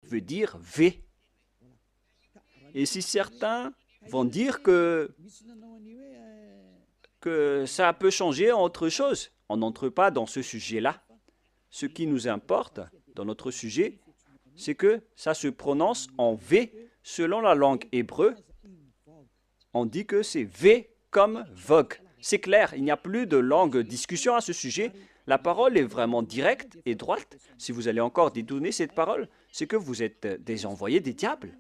veut dire V. Et si certains vont dire que ça peut changer en autre chose, on n'entre pas dans ce sujet-là. Ce qui nous importe dans notre sujet, c'est que ça se prononce en V selon la langue hébreu. On dit que c'est V comme vogue. C'est clair, il n'y a plus de longue discussion à ce sujet. La parole est vraiment directe et droite. Si vous allez encore détourner cette parole, c'est que vous êtes des envoyés des diables.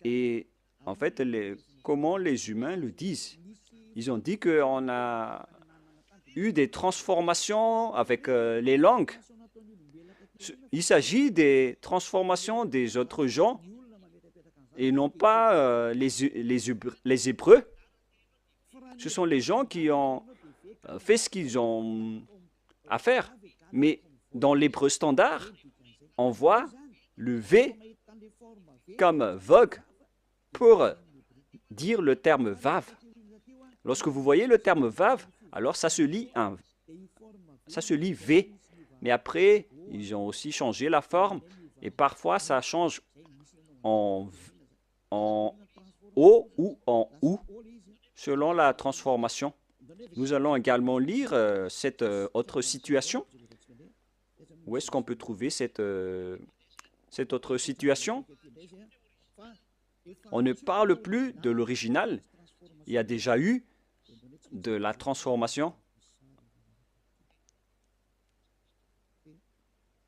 Et en fait, comment les humains le disent? Ils ont dit qu'on a eu des transformations avec les langues. Il s'agit des transformations des autres gens et non pas les Hébreux. Ce sont les gens qui ont fait ce qu'ils ont à faire. Mais dans l'hébreu standard, on voit le V comme vogue pour dire le terme vav. Lorsque vous voyez le terme vav, alors ça se lit V. Mais après, ils ont aussi changé la forme et parfois ça change en O ou en OU selon la transformation. Nous allons également lire cette autre situation. Où est-ce qu'on peut trouver cette autre situation? On ne parle plus de l'original. Il y a déjà eu de la transformation.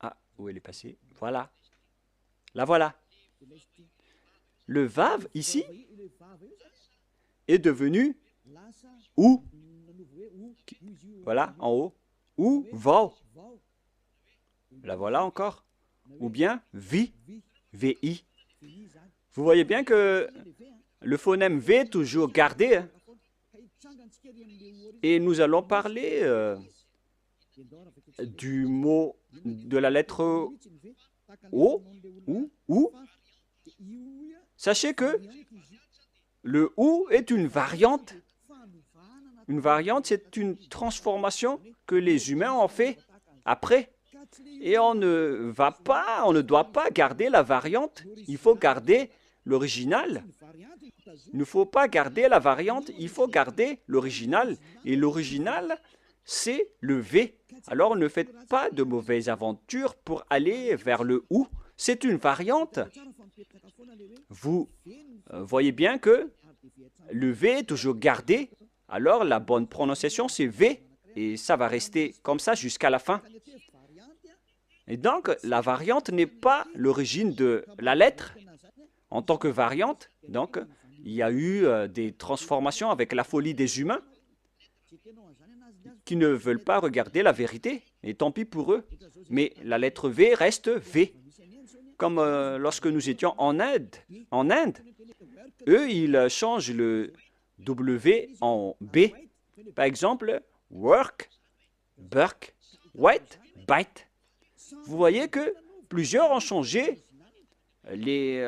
Ah, où elle est passée? Voilà. La voilà. Le vav, ici, est devenu ou. Voilà, en haut. Ou vau. La voilà encore. Ou bien vi, vi. Vous voyez bien que le phonème V est toujours gardé. Hein? Et nous allons parler du mot, de la lettre O, ou. Sachez que le OU est une variante. Une variante, c'est une transformation que les humains ont fait après. Et on ne doit pas garder la variante, il faut garder l'original. Il ne faut pas garder la variante, il faut garder l'original. Et l'original, c'est le V. Alors ne faites pas de mauvaises aventures pour aller vers le OU. C'est une variante. Vous voyez bien que le V est toujours gardé. Alors la bonne prononciation, c'est V. Et ça va rester comme ça jusqu'à la fin. Et donc, la variante n'est pas l'origine de la lettre en tant que variante. Donc, il y a eu des transformations avec la folie des humains qui ne veulent pas regarder la vérité. Et tant pis pour eux. Mais la lettre V reste V. Comme lorsque nous étions en Inde, eux, ils changent le W en B. Par exemple, work, burk, wet, bite. Vous voyez que plusieurs ont changé les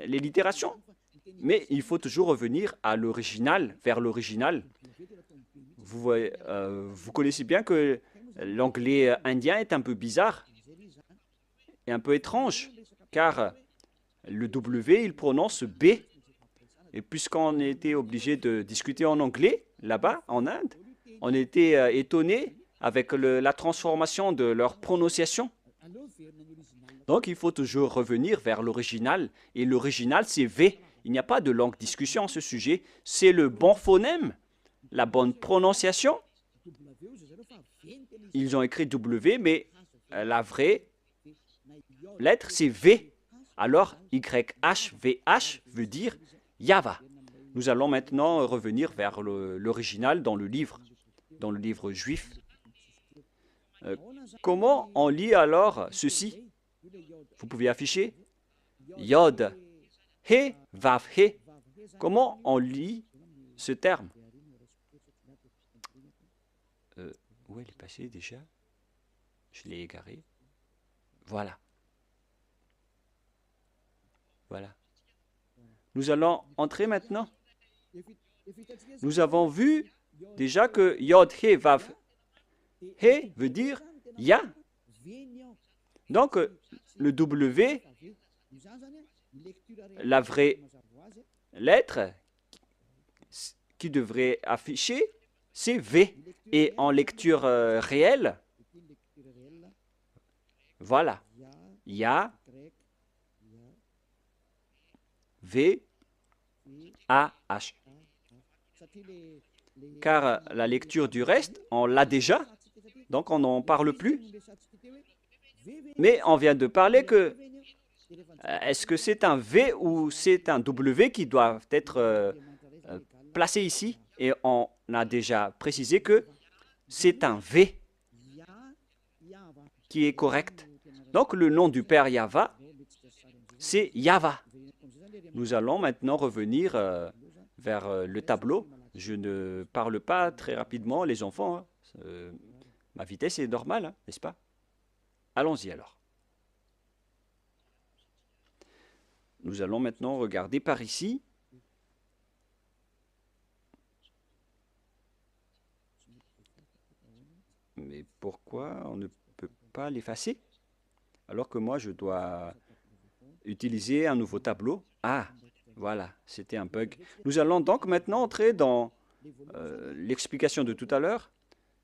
littérations. Mais il faut toujours revenir à l'original, vers l'original. Vous connaissez bien que l'anglais indien est un peu bizarre et un peu étrange, car le W, il prononce B. Et puisqu'on était obligé de discuter en anglais, là-bas, en Inde, on était étonné avec la transformation de leur prononciation. Donc, il faut toujours revenir vers l'original. Et l'original, c'est V. Il n'y a pas de longue discussion à ce sujet. C'est le bon phonème, la bonne prononciation. Ils ont écrit W, mais la vraie lettre, c'est V. Alors, YHVH veut dire Yava. Nous allons maintenant revenir vers l'original dans le livre juif. Comment on lit alors ceci? Vous pouvez afficher Yod, He, Vav, He. Comment on lit ce terme? Où elle est passée déjà? Je l'ai égaré. Voilà. Voilà. Nous allons entrer maintenant. Nous avons vu déjà que Yod, He, Vav, He veut dire Ya. Donc, le W, la vraie lettre qui devrait afficher, c'est V. Et en lecture réelle, voilà, Ya, V, A, H. Car la lecture du reste, on l'a déjà, donc on n'en parle plus. Mais on vient de parler que est-ce que c'est un V ou c'est un W qui doivent être placés ici? Et on a déjà précisé que c'est un V qui est correct. Donc le nom du Père Yahva, c'est Yahva. Nous allons maintenant revenir vers le tableau. Je ne parle pas très rapidement, les enfants. Hein. Ma vitesse est normale, hein, n'est-ce pas? Allons-y alors. Nous allons maintenant regarder par ici. Mais pourquoi on ne peut pas l'effacer? Alors que moi, je dois utiliser un nouveau tableau. Ah, voilà, c'était un bug. Nous allons donc maintenant entrer dans l'explication de tout à l'heure.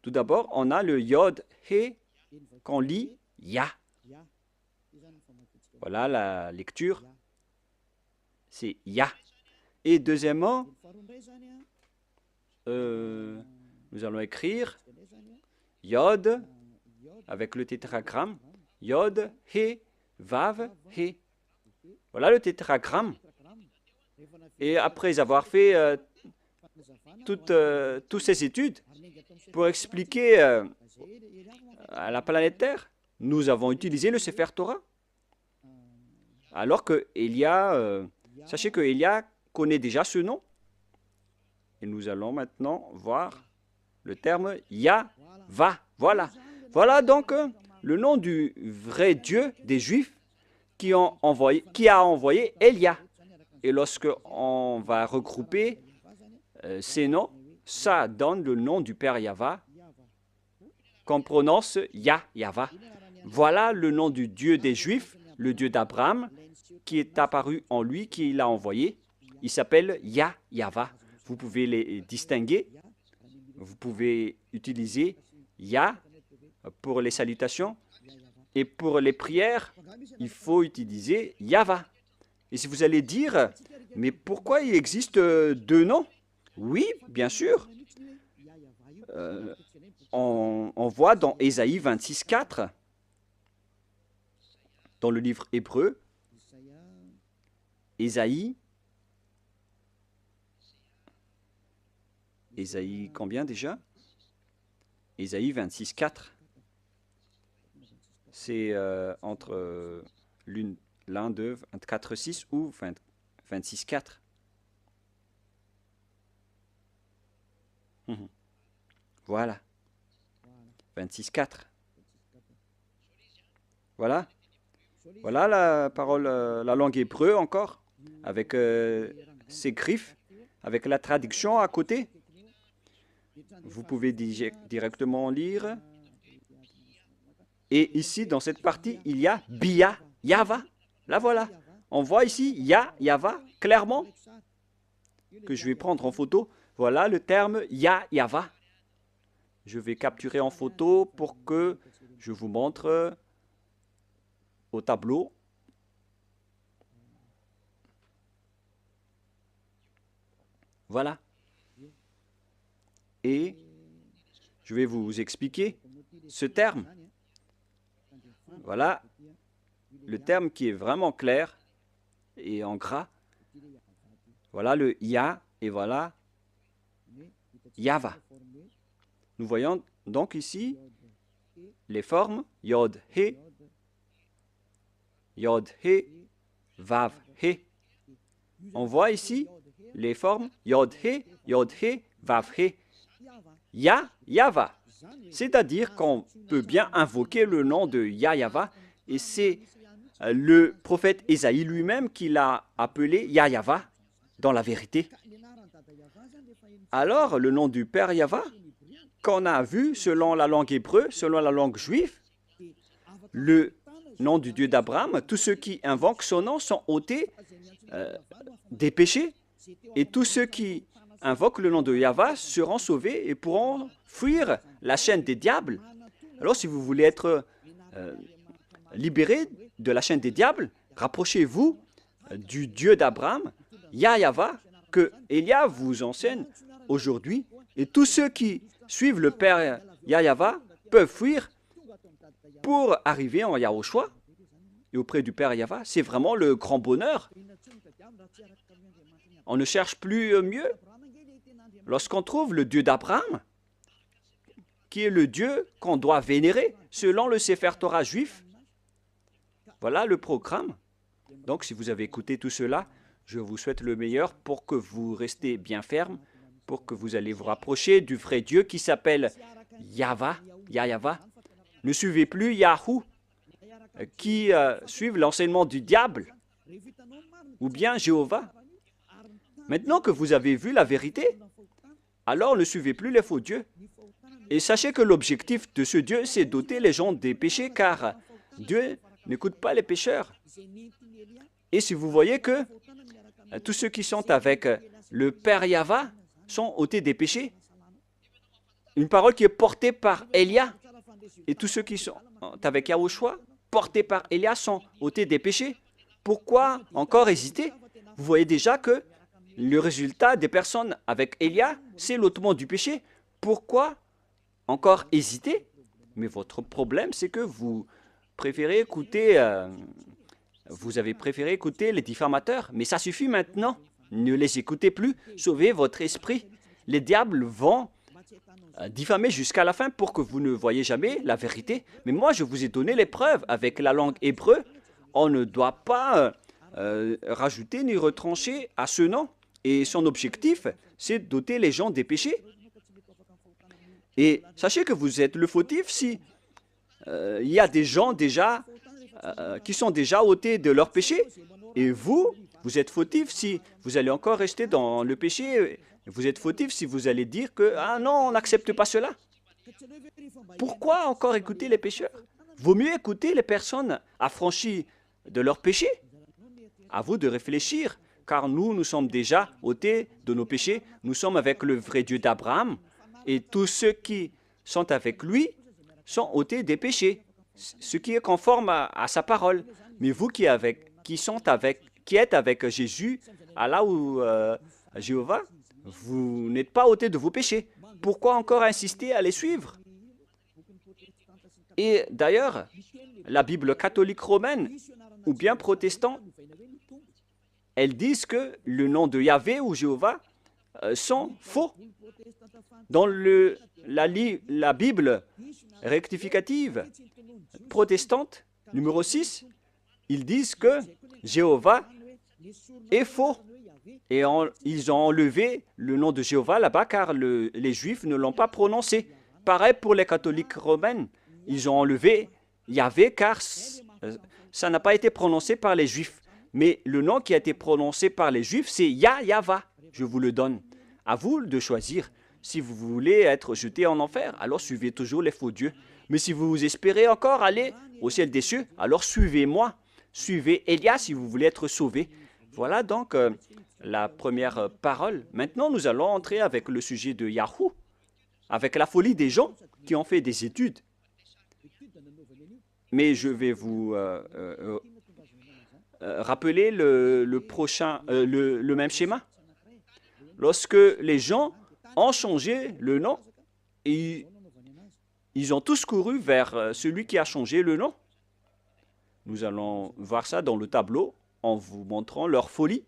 Tout d'abord, on a le Yod, He, qu'on lit Ya. Voilà la lecture. C'est Ya. Et deuxièmement, nous allons écrire Yod avec le tétragramme. Yod, He, Vav, He. Voilà le tétragramme. Et après avoir fait toutes ces études pour expliquer à la planète Terre, nous avons utilisé le Sefer Torah. Alors que Elia, sachez que Elia connaît déjà ce nom. Et nous allons maintenant voir le terme Yahva. Voilà. Voilà donc le nom du vrai Dieu des Juifs qui a envoyé Elia. Et lorsque on va regrouper ces noms, ça donne le nom du Père Yahva qu'on prononce Yahva. Voilà le nom du Dieu des Juifs, le Dieu d'Abraham, qui est apparu en lui, qui l'a envoyé. Il s'appelle Yahva. Vous pouvez les distinguer. Vous pouvez utiliser Ya pour les salutations. Et pour les prières, il faut utiliser Yahva. Et si vous allez dire, mais pourquoi il existe deux noms? Oui, bien sûr. On voit dans Ésaïe 26:4, dans le livre hébreu, Ésaïe combien déjà? Ésaïe 26:4. C'est entre l'un de 24:6 ou 26:4. Voilà. 26:4. Voilà. Voilà la parole, la langue hébreu encore, avec ses griffes, avec la traduction à côté. Vous pouvez directement lire. Et ici, dans cette partie, il y a Bia, Yahva. Là, voilà. On voit ici Yahva, clairement, que je vais prendre en photo. Voilà le terme Yahva. Je vais capturer en photo pour que je vous montre au tableau. Voilà. Et je vais vous expliquer ce terme. Voilà le terme qui est vraiment clair et en gras. Voilà le Ya et voilà Yahva. Nous voyons donc ici les formes Yod, He, Vav, He. On voit ici les formes Yod, He, Vav, He. Yahva. C'est-à-dire qu'on peut bien invoquer le nom de Yahva et c'est le prophète Ésaïe lui-même qui l'a appelé Yahva dans la vérité. Alors, le nom du Père Yahva, qu'on a vu selon la langue hébreu, selon la langue juive, le nom du Dieu d'Abraham, tous ceux qui invoquent son nom sont ôtés des péchés, et tous ceux qui invoquent le nom de Yahva seront sauvés et pourront fuir la chaîne des diables. Alors, si vous voulez être libéré de la chaîne des diables, rapprochez-vous du Dieu d'Abraham, Yahva, que Élia vous enseigne aujourd'hui. Et tous ceux qui suivent le Père Yahva peuvent fuir pour arriver en Yahushua et auprès du Père Yahva. C'est vraiment le grand bonheur. On ne cherche plus mieux. Lorsqu'on trouve le Dieu d'Abraham, qui est le Dieu qu'on doit vénérer selon le Sefer Torah juif, voilà le programme. Donc, si vous avez écouté tout cela, je vous souhaite le meilleur pour que vous restez bien ferme, pour que vous allez vous rapprocher du vrai Dieu qui s'appelle Yahva. Ne suivez plus Yahou, qui suivent l'enseignement du diable, ou bien Jéhovah. Maintenant que vous avez vu la vérité, alors ne suivez plus les faux dieux. Et sachez que l'objectif de ce Dieu, c'est d'ôter les gens des péchés, car Dieu n'écoute pas les pécheurs. Et si vous voyez que tous ceux qui sont avec le Père Yahva sont ôtés des péchés, une parole qui est portée par Élia, et tous ceux qui sont avec Yahushua, portés par Élia, sont ôtés des péchés. Pourquoi encore hésiter? Vous voyez déjà que le résultat des personnes avec Élia, c'est l'ôtement du péché. Pourquoi encore hésiter? Mais votre problème, c'est que vous préférez écouter, vous avez préféré écouter les diffamateurs. Mais ça suffit maintenant. Ne les écoutez plus. Sauvez votre esprit. Les diables vont diffamer jusqu'à la fin pour que vous ne voyez jamais la vérité. Mais moi, je vous ai donné les preuves avec la langue hébreu. On ne doit pas rajouter ni retrancher à ce nom. Et son objectif, c'est d'ôter les gens des péchés. Et sachez que vous êtes le fautif si il y a des gens déjà qui sont déjà ôtés de leur péché. Et vous êtes fautif si vous allez encore rester dans le péché. Vous êtes fautif si vous allez dire que « Ah non, on n'accepte pas cela ». Pourquoi encore écouter les pécheurs? Vaut mieux écouter les personnes affranchies de leur péché. À vous de réfléchir, car nous sommes déjà ôtés de nos péchés. Nous sommes avec le vrai Dieu d'Abraham. Et tous ceux qui sont avec lui sont ôtés des péchés, ce qui est conforme à sa parole. Mais vous qui êtes avec Jésus, Allah ou Jéhovah, vous n'êtes pas ôtés de vos péchés. Pourquoi encore insister à les suivre? Et d'ailleurs, la Bible catholique romaine ou bien protestante, elles disent que le nom de Yahvé ou Jéhovah sont faux. Dans la Bible rectificative protestante, numéro 6, ils disent que Jéhovah est faux. Et ils ont enlevé le nom de Jéhovah là-bas car les Juifs ne l'ont pas prononcé. Pareil pour les catholiques romaines. Ils ont enlevé Yahvé car ça n'a pas été prononcé par les Juifs. Mais le nom qui a été prononcé par les Juifs, c'est Yahva. Je vous le donne. À vous de choisir. Si vous voulez être jeté en enfer, alors suivez toujours les faux dieux. Mais si vous espérez encore aller au ciel des cieux, alors suivez-moi. Suivez Élia si vous voulez être sauvé. Voilà donc la première parole. Maintenant, nous allons entrer avec le sujet de Yahou, avec la folie des gens qui ont fait des études. Mais je vais vous rappeler le même schéma. Lorsque les gens ont changé le nom, et ils ont tous couru vers celui qui a changé le nom. Nous allons voir ça dans le tableau en vous montrant leur folie.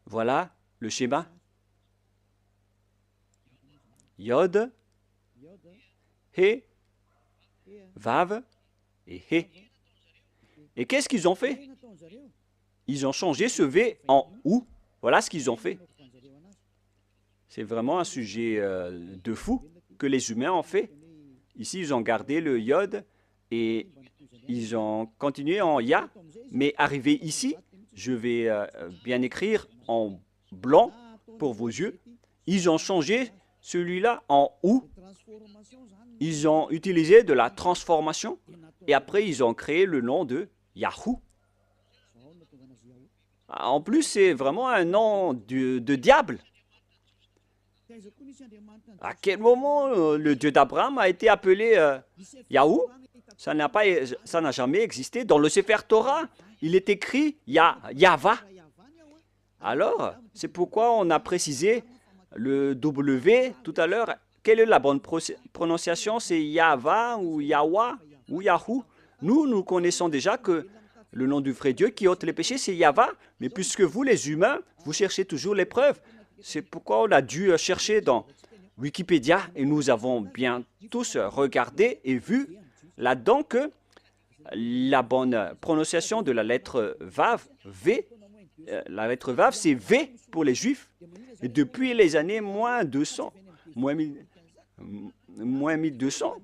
Voilà le schéma. Yod, He, Vav et He. Et qu'est-ce qu'ils ont fait? Ils ont changé ce V en OU. Voilà ce qu'ils ont fait. C'est vraiment un sujet de fou que les humains ont fait. Ici, ils ont gardé le Yod et ils ont continué en Ya. Mais arrivé ici, je vais bien écrire en blanc pour vos yeux. Ils ont changé celui-là en ou, ils ont utilisé de la transformation et après ils ont créé le nom de Yahoo. En plus, c'est vraiment un nom de diable. À quel moment le Dieu d'Abraham a été appelé Yahoo? Ça n'a jamais existé. Dans le Sefer Torah, il est écrit Yahva. Alors, c'est pourquoi on a précisé le W tout à l'heure. Quelle est la bonne prononciation? C'est Yahva ou Yahwa ou Yahoo? Nous connaissons déjà que le nom du vrai Dieu qui ôte les péchés, c'est Yahva. Mais puisque vous, les humains, vous cherchez toujours les preuves, c'est pourquoi on a dû chercher dans Wikipédia et nous avons bien tous regardé et vu là-dedans que la bonne prononciation de la lettre Vav, V, la lettre Vav, c'est V pour les Juifs. Et depuis les années moins 200, moins 1200,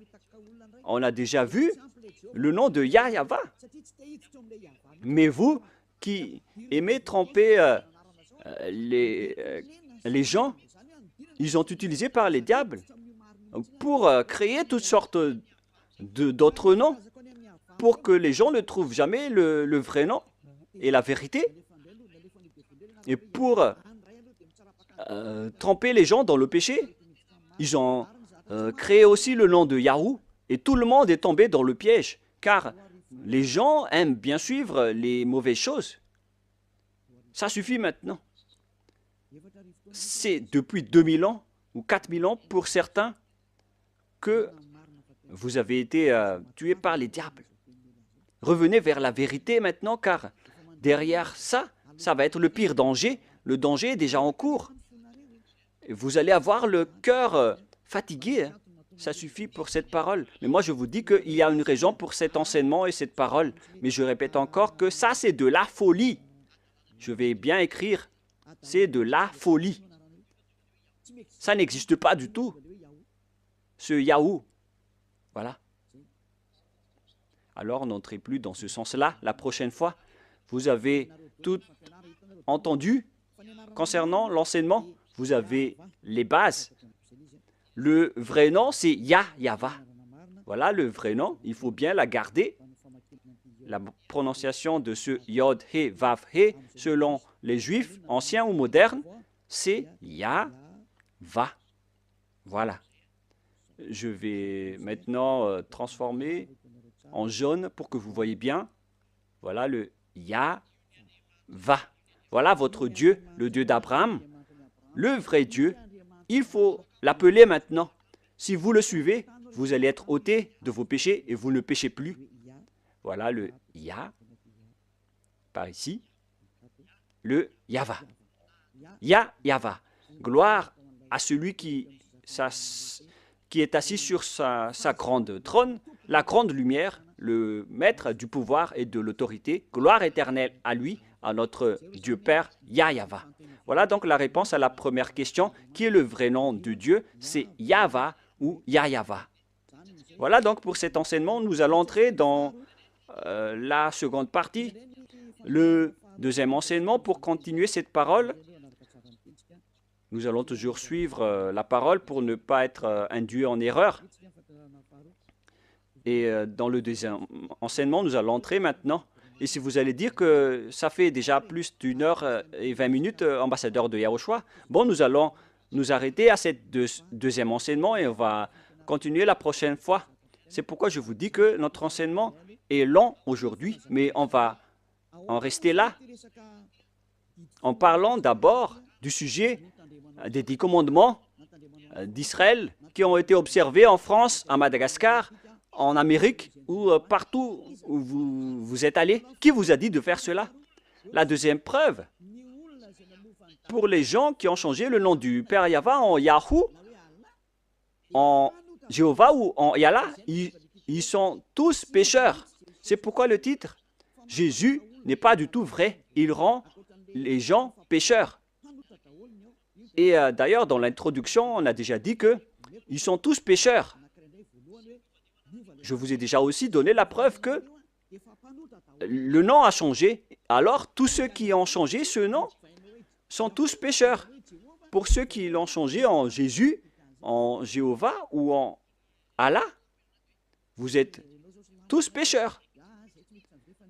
on a déjà vu le nom de Yahva. Mais vous qui aimez tromper les gens, ils ont utilisé par les diables pour créer toutes sortes d'autres noms pour que les gens ne trouvent jamais le vrai nom et la vérité et pour tremper les gens dans le péché. Ils ont créé aussi le nom de Yahoo et tout le monde est tombé dans le piège car les gens aiment bien suivre les mauvaises choses. Ça suffit maintenant. C'est depuis 2000 ans ou 4000 ans pour certains que vous avez été tués par les diables. Revenez vers la vérité maintenant car derrière ça, ça va être le pire danger. Le danger est déjà en cours. Vous allez avoir le cœur fatigué. Hein. Ça suffit pour cette parole. Mais moi, je vous dis qu'il y a une raison pour cet enseignement et cette parole. Mais je répète encore que ça, c'est de la folie. Je vais bien écrire. C'est de la folie. Ça n'existe pas du tout. Ce Yahoo. Voilà. Alors, n'entrez plus dans ce sens-là la prochaine fois. Vous avez tout entendu concernant l'enseignement. Vous avez les bases. Le vrai nom, c'est Yahva. Voilà le vrai nom. Il faut bien la garder. La prononciation de ce Yod, He, Vav, He, selon les Juifs, anciens ou modernes, c'est Yahva. Voilà. Je vais maintenant transformer en jaune pour que vous voyez bien. Voilà le Yahva. Voilà votre Dieu, le Dieu d'Abraham, le vrai Dieu. Il faut l'appeler maintenant. Si vous le suivez, vous allez être ôtés de vos péchés et vous ne péchez plus. Voilà le Yah, par ici, le Yahva. Yahva. Gloire à celui qui est assis sur sa grande trône, la grande lumière, le maître du pouvoir et de l'autorité. Gloire éternelle à lui, à notre Dieu Père, Yahva. Voilà donc la réponse à la première question. Qui est le vrai nom de Dieu? C'est Yahva ou Yahva. Voilà donc pour cet enseignement, nous allons entrer dans la seconde partie, le deuxième enseignement. Pour continuer cette parole, nous allons toujours suivre la parole pour ne pas être induit en erreur. Et dans le deuxième enseignement, nous allons entrer maintenant. Et si vous allez dire que ça fait déjà plus d'1 heure et 20 minutes, ambassadeur de Yahushua, bon, nous allons nous arrêter à cette deuxième enseignement et on va continuer la prochaine fois. C'est pourquoi je vous dis que notre enseignement est long aujourd'hui, mais on va en rester là en parlant d'abord du sujet des 10 commandements d'Israël qui ont été observés en France, à Madagascar, en Amérique ou partout où vous êtes allés. Qui vous a dit de faire cela? La deuxième preuve, pour les gens qui ont changé le nom du Père Yahva en Yahoo, en Jéhovah ou en Yallah, ils sont tous pécheurs. C'est pourquoi le titre, Jésus n'est pas du tout vrai. Il rend les gens pécheurs. Et d'ailleurs, dans l'introduction, on a déjà dit qu'ils sont tous pécheurs. Je vous ai déjà aussi donné la preuve que le nom a changé. Alors, tous ceux qui ont changé ce nom sont tous pécheurs. Pour ceux qui l'ont changé en Jésus, en Jéhovah ou en Allah, vous êtes tous pécheurs.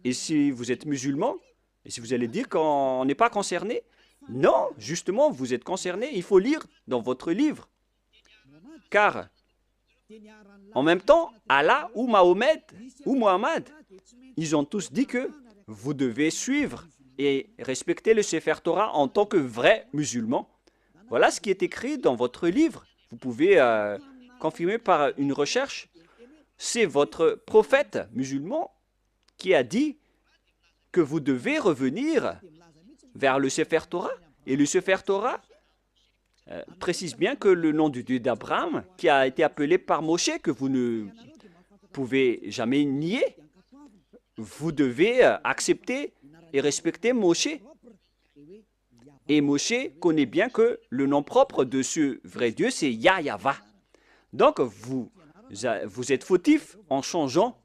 Et si vous êtes musulman, et si vous allez dire qu'on n'est pas concerné, non, justement, vous êtes concerné. Il faut lire dans votre livre. Car, en même temps, Allah ou Mahomet ou Mohammed, ils ont tous dit que vous devez suivre et respecter le Sefer Torah en tant que vrai musulman. Voilà ce qui est écrit dans votre livre. Vous pouvez confirmer par une recherche. C'est votre prophète musulman qui a dit que vous devez revenir vers le Sefer Torah. Et le Sefer Torah précise bien que le nom du Dieu d'Abraham, qui a été appelé par Moshe, que vous ne pouvez jamais nier, vous devez accepter et respecter Moshe. Et Moshe connaît bien que le nom propre de ce vrai Dieu, c'est Yahweh. Donc, vous êtes fautif en changeant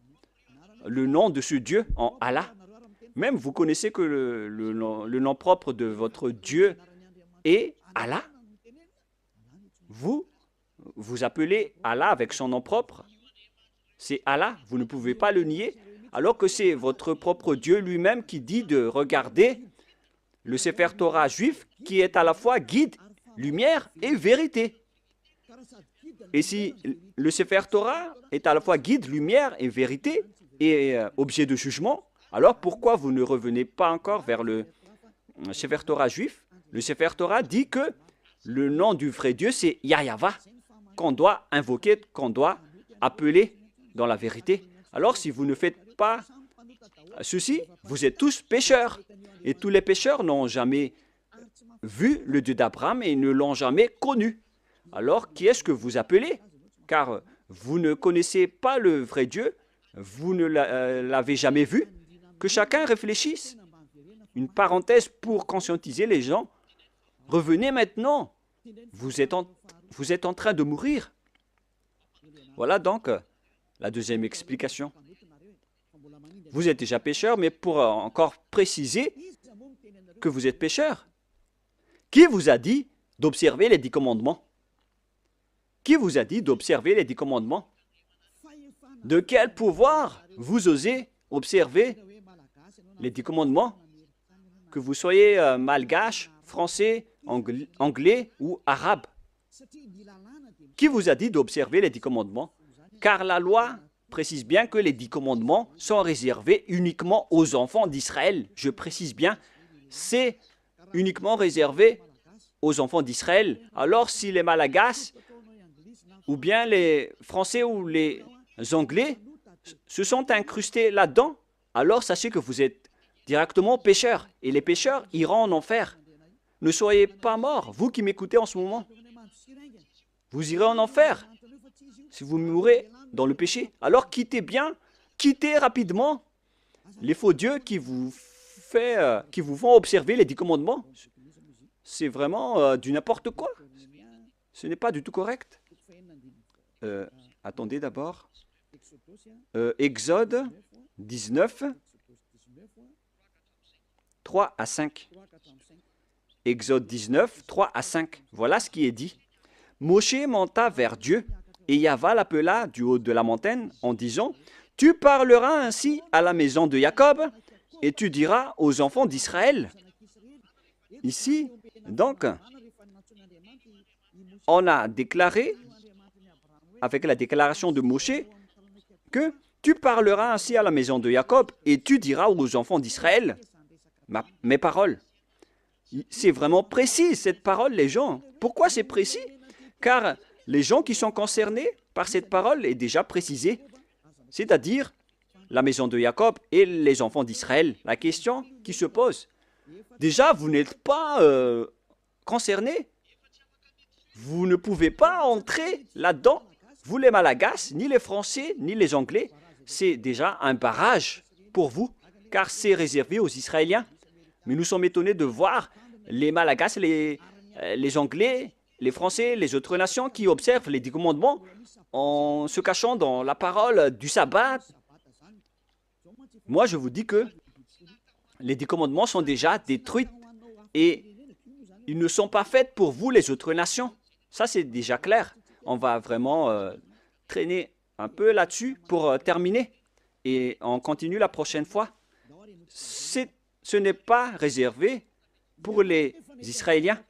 le nom de ce Dieu en Allah. Même vous connaissez que le nom propre de votre Dieu est Allah. Vous appelez Allah avec son nom propre. C'est Allah, vous ne pouvez pas le nier, alors que c'est votre propre Dieu lui-même qui dit de regarder le Sefer Torah juif qui est à la fois guide, lumière et vérité. Et si le Sefer Torah est à la fois guide, lumière et vérité et objet de jugement, alors pourquoi vous ne revenez pas encore vers le Sefer Torah juif? Le Sefer Torah dit que le nom du vrai Dieu, c'est Yahweh, qu'on doit invoquer, qu'on doit appeler dans la vérité. Alors si vous ne faites pas ceci, vous êtes tous pécheurs. Et tous les pécheurs n'ont jamais vu le Dieu d'Abraham et ne l'ont jamais connu. Alors qui est-ce que vous appelez? Car vous ne connaissez pas le vrai Dieu, vous ne l'avez jamais vu. Que chacun réfléchisse. Une parenthèse pour conscientiser les gens. Revenez maintenant. Vous êtes en train de mourir. Voilà donc la deuxième explication. Vous êtes déjà pécheur, mais pour encore préciser que vous êtes pécheur, qui vous a dit d'observer les 10 commandements? Qui vous a dit d'observer les 10 commandements? De quel pouvoir vous osez observer les 10 commandements? Que vous soyez malgache, français, anglais ou arabe. Qui vous a dit d'observer les 10 commandements? Car la loi précise bien que les 10 commandements sont réservés uniquement aux enfants d'Israël. Je précise bien, c'est uniquement réservé aux enfants d'Israël. Alors si les Malagasy, ou bien les Français ou les Anglais se sont incrustés là-dedans, alors sachez que vous êtes directement pécheurs. Et les pécheurs iront en enfer. Ne soyez pas morts, vous qui m'écoutez en ce moment. Vous irez en enfer si vous mourrez dans le péché. Alors quittez rapidement les faux dieux qui vous font observer les 10 commandements. C'est vraiment du n'importe quoi. Ce n'est pas du tout correct. Attendez d'abord. Exode 19, 3 à 5. Exode 19, 3 à 5. Voilà ce qui est dit. Moshe monta vers Dieu, et Yahweh l'appela du haut de la montagne en disant, « Tu parleras ainsi à la maison de Jacob, et tu diras aux enfants d'Israël. » Ici, donc, on a déclaré, avec la déclaration de Moshe, que tu parleras ainsi à la maison de Jacob, et tu diras aux enfants d'Israël mes paroles. C'est vraiment précis, cette parole, les gens. Pourquoi c'est précis? Car les gens qui sont concernés par cette parole est déjà précisée, c'est-à-dire la maison de Jacob et les enfants d'Israël. La question qui se pose, déjà, vous n'êtes pas concernés. Vous ne pouvez pas entrer là-dedans. Vous, les Malagasy, ni les Français, ni les Anglais, c'est déjà un barrage pour vous, car c'est réservé aux Israéliens. Mais nous sommes étonnés de voir les Malagasy, les Anglais, les Français, les autres nations qui observent les 10 commandements en se cachant dans la parole du sabbat. Moi, je vous dis que les 10 commandements sont déjà détruits et ils ne sont pas faits pour vous, les autres nations. Ça, c'est déjà clair. On va vraiment traîner un peu là-dessus pour terminer. Et on continue la prochaine fois. Ce n'est pas réservé pour les Israéliens.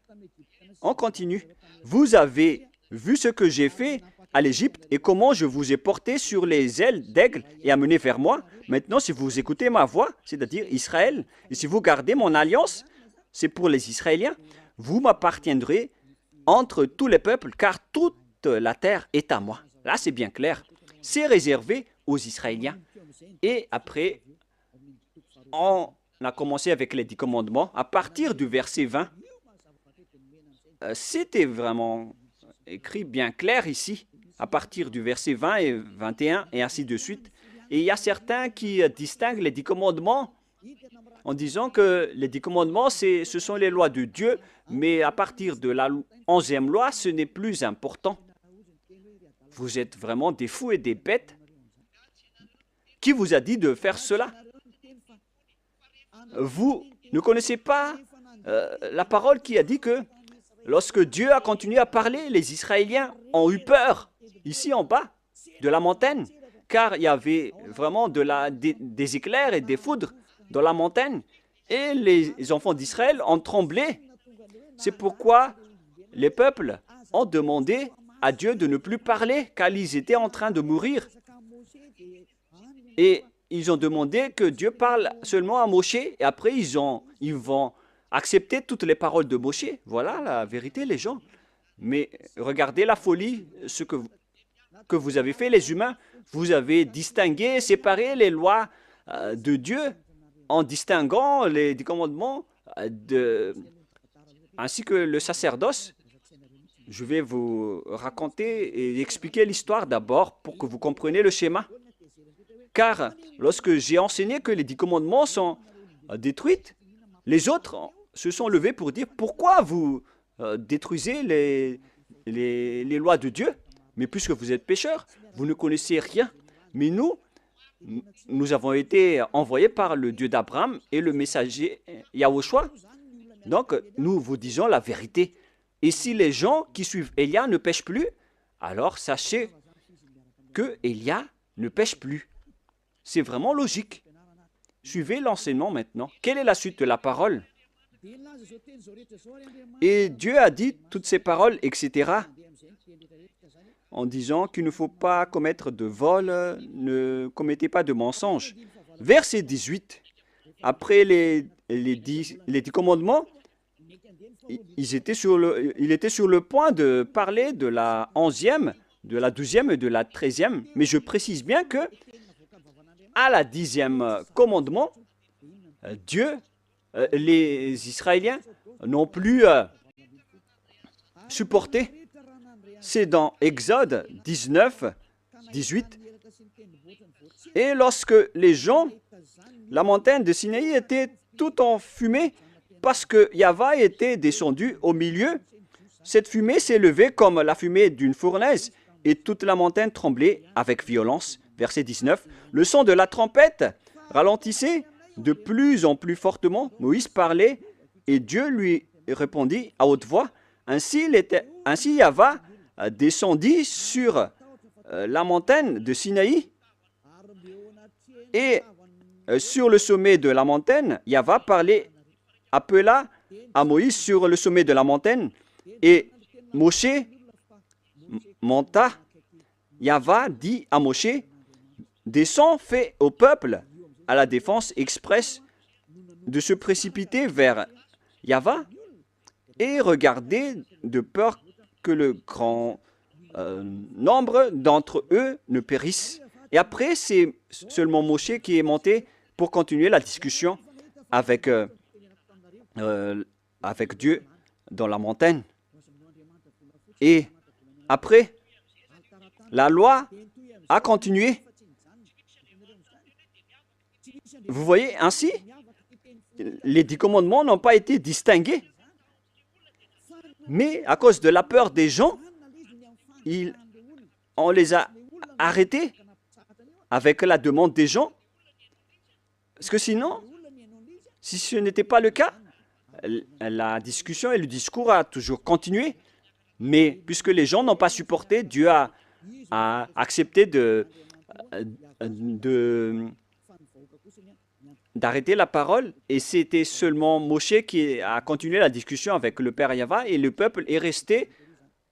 On continue. Vous avez vu ce que j'ai fait à l'Égypte et comment je vous ai porté sur les ailes d'aigle et amené vers moi. Maintenant, si vous écoutez ma voix, c'est-à-dire Israël, et si vous gardez mon alliance, c'est pour les Israéliens, vous m'appartiendrez entre tous les peuples, car toute la terre est à moi. Là, c'est bien clair. C'est réservé aux Israéliens. Et après, on a commencé avec les 10 commandements. À partir du verset 20, c'était vraiment écrit bien clair ici, à partir du verset 20 et 21, et ainsi de suite. Et il y a certains qui distinguent les 10 commandements en disant que les 10 commandements, ce sont les lois de Dieu, mais à partir de la 11e loi, ce n'est plus important. Vous êtes vraiment des fous et des bêtes. Qui vous a dit de faire cela? Vous ne connaissez pas la parole qui a dit que lorsque Dieu a continué à parler, les Israéliens ont eu peur, ici en bas, de la montagne, car il y avait vraiment des éclairs et des foudres dans la montagne, et les enfants d'Israël ont tremblé. C'est pourquoi les peuples ont demandé à Dieu de ne plus parler, car ils étaient en train de mourir. Et ils ont demandé que Dieu parle seulement à Moshe, et après ils vont accepter toutes les paroles de Moshe. Voilà la vérité, les gens. Mais regardez la folie, ce que vous avez fait, les humains. Vous avez distingué, séparé les lois de Dieu en distinguant les 10 commandements ainsi que le sacerdoce. Je vais vous raconter et expliquer l'histoire d'abord pour que vous compreniez le schéma. Car lorsque j'ai enseigné que les 10 commandements sont détruits, les autres se sont levés pour dire pourquoi vous détruisez les lois de Dieu. Mais puisque vous êtes pécheurs, vous ne connaissez rien. Mais nous avons été envoyés par le Dieu d'Abraham et le messager Yahushua. Donc, nous vous disons la vérité. Et si les gens qui suivent Élia ne pêchent plus, alors sachez que Élia ne pêche plus. C'est vraiment logique. Suivez l'enseignement maintenant. Quelle est la suite de la parole? Et Dieu a dit toutes ces paroles, etc., en disant qu'il ne faut pas commettre de vol, ne commettez pas de mensonge. Verset 18, après les 10 commandements, il était sur le point de parler de la 11e, de la 12e et de la 13e, mais je précise bien que à la 10e commandement, Dieu, les Israéliens n'ont plus supporté. C'est dans Exode 19, 18. Et lorsque les gens, la montagne de Sinaï était tout en fumée parce que Yahva était descendu au milieu, cette fumée s'est levée comme la fumée d'une fournaise et toute la montagne tremblait avec violence. Verset 19. Le son de la trompette ralentissait de plus en plus fortement. Moïse parlait et Dieu lui répondit à haute voix. Ainsi Yahva descendit sur la montagne de Sinaï et sur le sommet de la montagne, Yahva appela à Moïse sur le sommet de la montagne et Moshe monta. Yahva dit à Moshe, descends, fais au peuple à la défense expresse de se précipiter vers Yahva et regardez de peur que le grand nombre d'entre eux ne périssent. Et après, c'est seulement Moshe qui est monté pour continuer la discussion avec Dieu dans la montagne. Et après, la loi a continué. Vous voyez, ainsi, les 10 commandements n'ont pas été distingués. Mais à cause de la peur des gens, on les a arrêtés avec la demande des gens. Parce que sinon, si ce n'était pas le cas, la discussion et le discours a toujours continué. Mais puisque les gens n'ont pas supporté, Dieu a accepté d'arrêter la parole, et c'était seulement Moshe qui a continué la discussion avec le Père Yahva, et le peuple est resté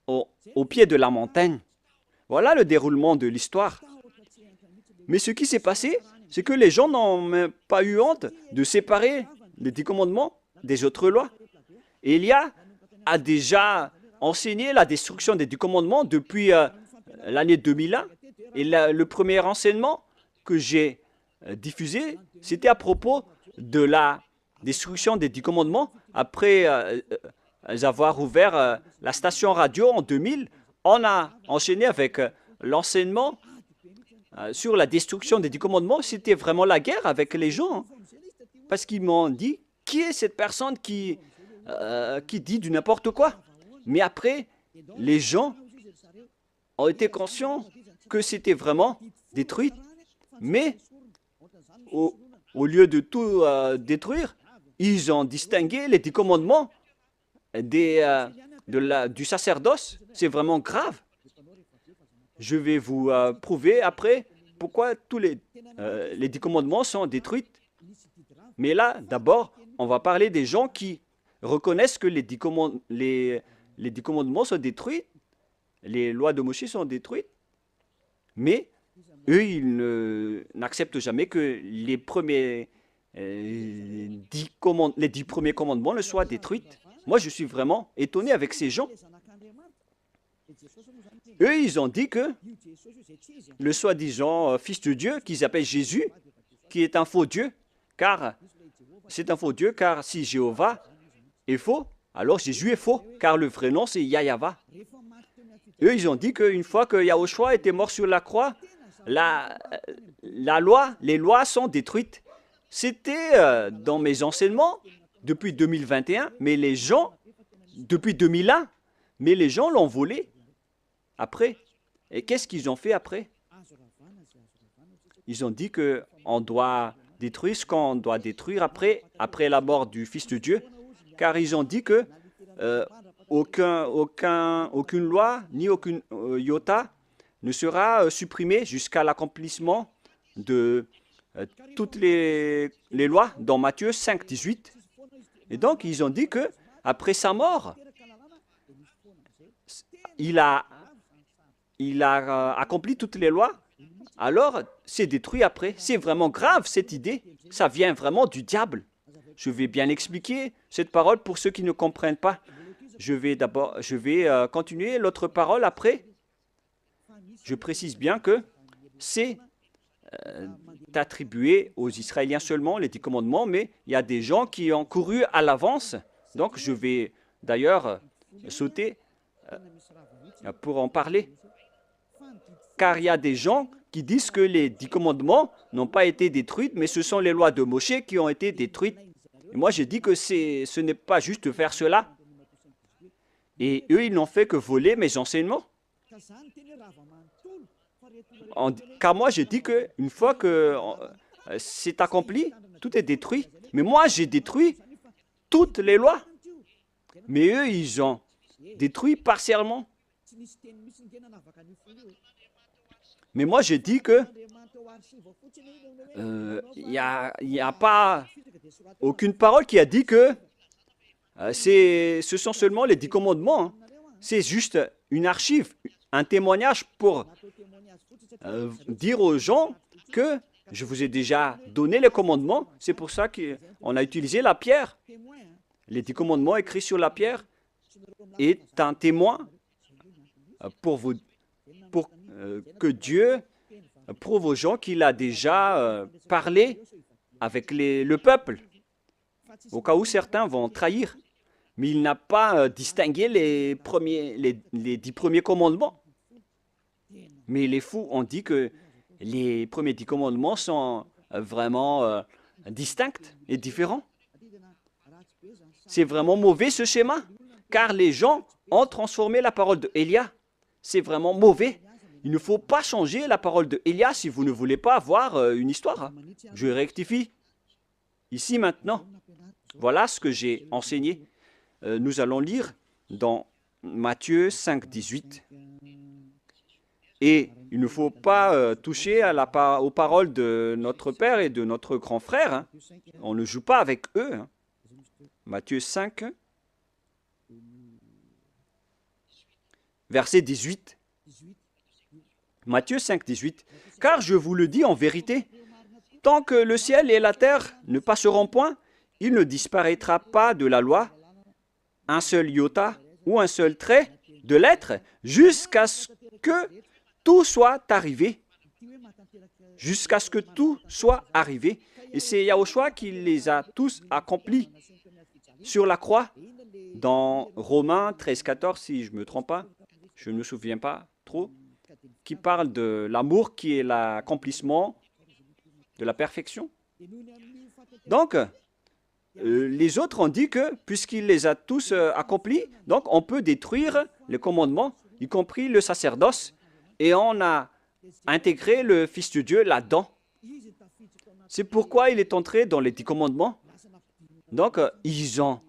au pied de la montagne. Voilà le déroulement de l'histoire. Mais ce qui s'est passé, c'est que les gens n'ont même pas eu honte de séparer les 10 commandements des autres lois. Élia a déjà enseigné la destruction des 10 commandements depuis l'année 2001. Et le premier enseignement que j'ai diffusé, c'était à propos de la destruction des 10 commandements. Après avoir ouvert la station radio en 2000, on a enchaîné avec l'enseignement sur la destruction des 10 commandements. C'était vraiment la guerre avec les gens, hein, parce qu'ils m'ont dit, qui est cette personne qui dit du n'importe quoi? Mais après, les gens ont été conscients que c'était vraiment détruit. Mais au lieu de tout détruire, ils ont distingué les 10 commandements du sacerdoce. C'est vraiment grave. Je vais vous prouver après pourquoi tous les 10 commandements sont détruits. Mais là, d'abord, on va parler des gens qui reconnaissent que les 10 commandements sont détruits, les lois de Moïse sont détruites, mais eux, ils n'acceptent jamais que les 10 premiers commandements ne soient détruits. Moi, je suis vraiment étonné avec ces gens. Eux, ils ont dit que le soi-disant fils de Dieu, qu'ils appellent Jésus, qui est un faux Dieu, car c'est un faux Dieu, car si Jéhovah est faux, alors Jésus est faux, car le vrai nom, c'est Yahva. Eux, ils ont dit qu'une fois que Yahushua était mort sur la croix, les lois sont détruites. C'était dans mes enseignements depuis 2021, mais les gens, depuis 2001, mais les gens l'ont volé après. Et qu'est-ce qu'ils ont fait après? Ils ont dit qu'on doit détruire ce qu'on doit détruire après la mort du Fils de Dieu, car ils ont dit que aucune loi ni aucune iota ne sera supprimée jusqu'à l'accomplissement de toutes les lois dans Matthieu 5, 18. Et donc, ils ont dit que après sa mort, il a accompli toutes les lois, alors c'est détruit après. C'est vraiment grave cette idée. Ça vient vraiment du diable. Je vais bien expliquer cette parole pour ceux qui ne comprennent pas. Je vais continuer l'autre parole après. Je précise bien que c'est attribué aux Israéliens seulement, les 10 commandements, mais il y a des gens qui ont couru à l'avance. Donc je vais d'ailleurs sauter pour en parler. Car il y a des gens qui disent que les 10 commandements n'ont pas été détruits, mais ce sont les lois de Moshe qui ont été détruites. Et moi, j'ai dit que ce n'est pas juste de faire cela. Et eux, ils n'ont fait que voler mes enseignements. Car moi, j'ai dit qu'une fois que c'est accompli, tout est détruit. Mais moi, j'ai détruit toutes les lois. Mais eux, ils ont détruit partiellement. Mais moi, j'ai dit que il n'y a pas aucune parole qui a dit que ce sont seulement les 10 commandements. Hein. C'est juste une archive, un témoignage pour dire aux gens que je vous ai déjà donné les commandements. C'est pour ça qu'on a utilisé la pierre. Les 10 commandements écrits sur la pierre est un témoin pour que Dieu prouve aux gens qu'il a déjà parlé avec le peuple, au cas où certains vont trahir. Mais il n'a pas distingué les 10 premiers commandements. Mais les fous ont dit que les premiers 10 commandements sont vraiment distincts et différents. C'est vraiment mauvais ce schéma, car les gens ont transformé la parole de Élia. C'est vraiment mauvais. Il ne faut pas changer la parole de Élia si vous ne voulez pas avoir une histoire. Je rectifie ici maintenant. Voilà ce que j'ai enseigné. Nous allons lire dans Matthieu 5, 18. Et il ne faut pas toucher aux paroles de notre Père et de notre grand frère. Hein. On ne joue pas avec eux. Hein. Matthieu 5, verset 18. Matthieu 5, 18. Car je vous le dis en vérité, tant que le ciel et la terre ne passeront point, il ne disparaîtra pas de la loi un seul iota ou un seul trait de lettre jusqu'à ce que tout soit arrivé. Jusqu'à ce que tout soit arrivé. Et c'est Yahushua qui les a tous accomplis sur la croix. Dans Romains 13, 14, si je ne me trompe pas, je ne me souviens pas trop, qui parle de l'amour qui est l'accomplissement de la perfection. Donc, les autres ont dit que, puisqu'il les a tous accomplis, donc on peut détruire les commandements, y compris le sacerdoce, et on a intégré le Fils de Dieu là-dedans. C'est pourquoi il est entré dans les 10 commandements. Donc, ils ont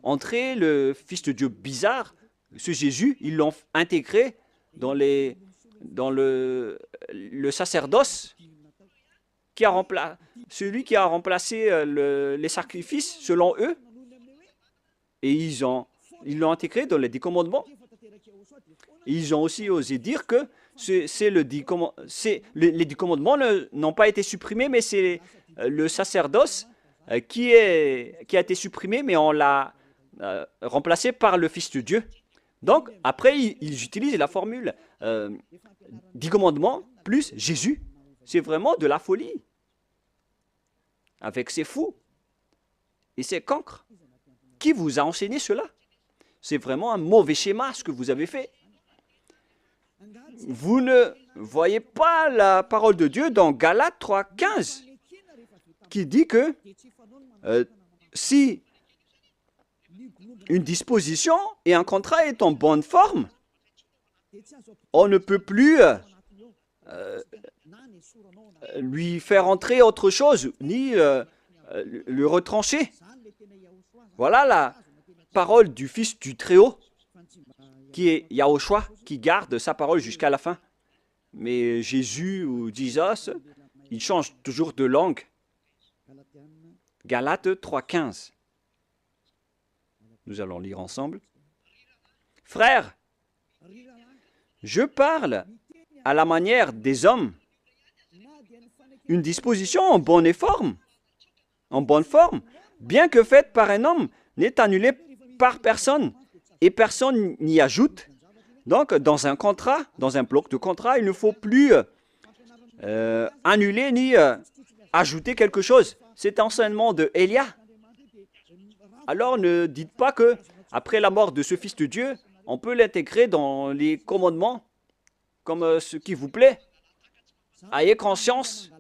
entré le Fils de Dieu bizarre, ce Jésus, ils l'ont intégré dans le sacerdoce, celui qui a remplacé les sacrifices selon eux, et ils l'ont intégré dans les 10 commandements. Ils ont aussi osé dire que les 10 commandements n'ont pas été supprimés, mais c'est le sacerdoce qui a été supprimé, mais on l'a remplacé par le Fils de Dieu. Donc, après, ils utilisent la formule 10 commandements plus Jésus. C'est vraiment de la folie. Avec ces fous et ces cancres. Qui vous a enseigné cela? C'est vraiment un mauvais schéma ce que vous avez fait. Vous ne voyez pas la parole de Dieu dans Galates 3, 15 qui dit que si une disposition et un contrat est en bonne forme, on ne peut plus lui faire entrer autre chose, ni le retrancher. Voilà la parole du Fils du Très-Haut, qui est Yahushua, qui garde sa parole jusqu'à la fin. Mais Jésus ou Jesus, il change toujours de langue. Galates 3,15. Nous allons lire ensemble. Frères, je parle à la manière des hommes. Une disposition en bonne forme, bien que faite par un homme, n'est annulée par personne et personne n'y ajoute. Donc, dans un contrat, dans un bloc de contrat, il ne faut plus annuler ni ajouter quelque chose. C'est l'enseignement de Élia. Alors, ne dites pas que après la mort de ce Fils de Dieu, on peut l'intégrer dans les commandements comme ce qui vous plaît. Ayez conscience,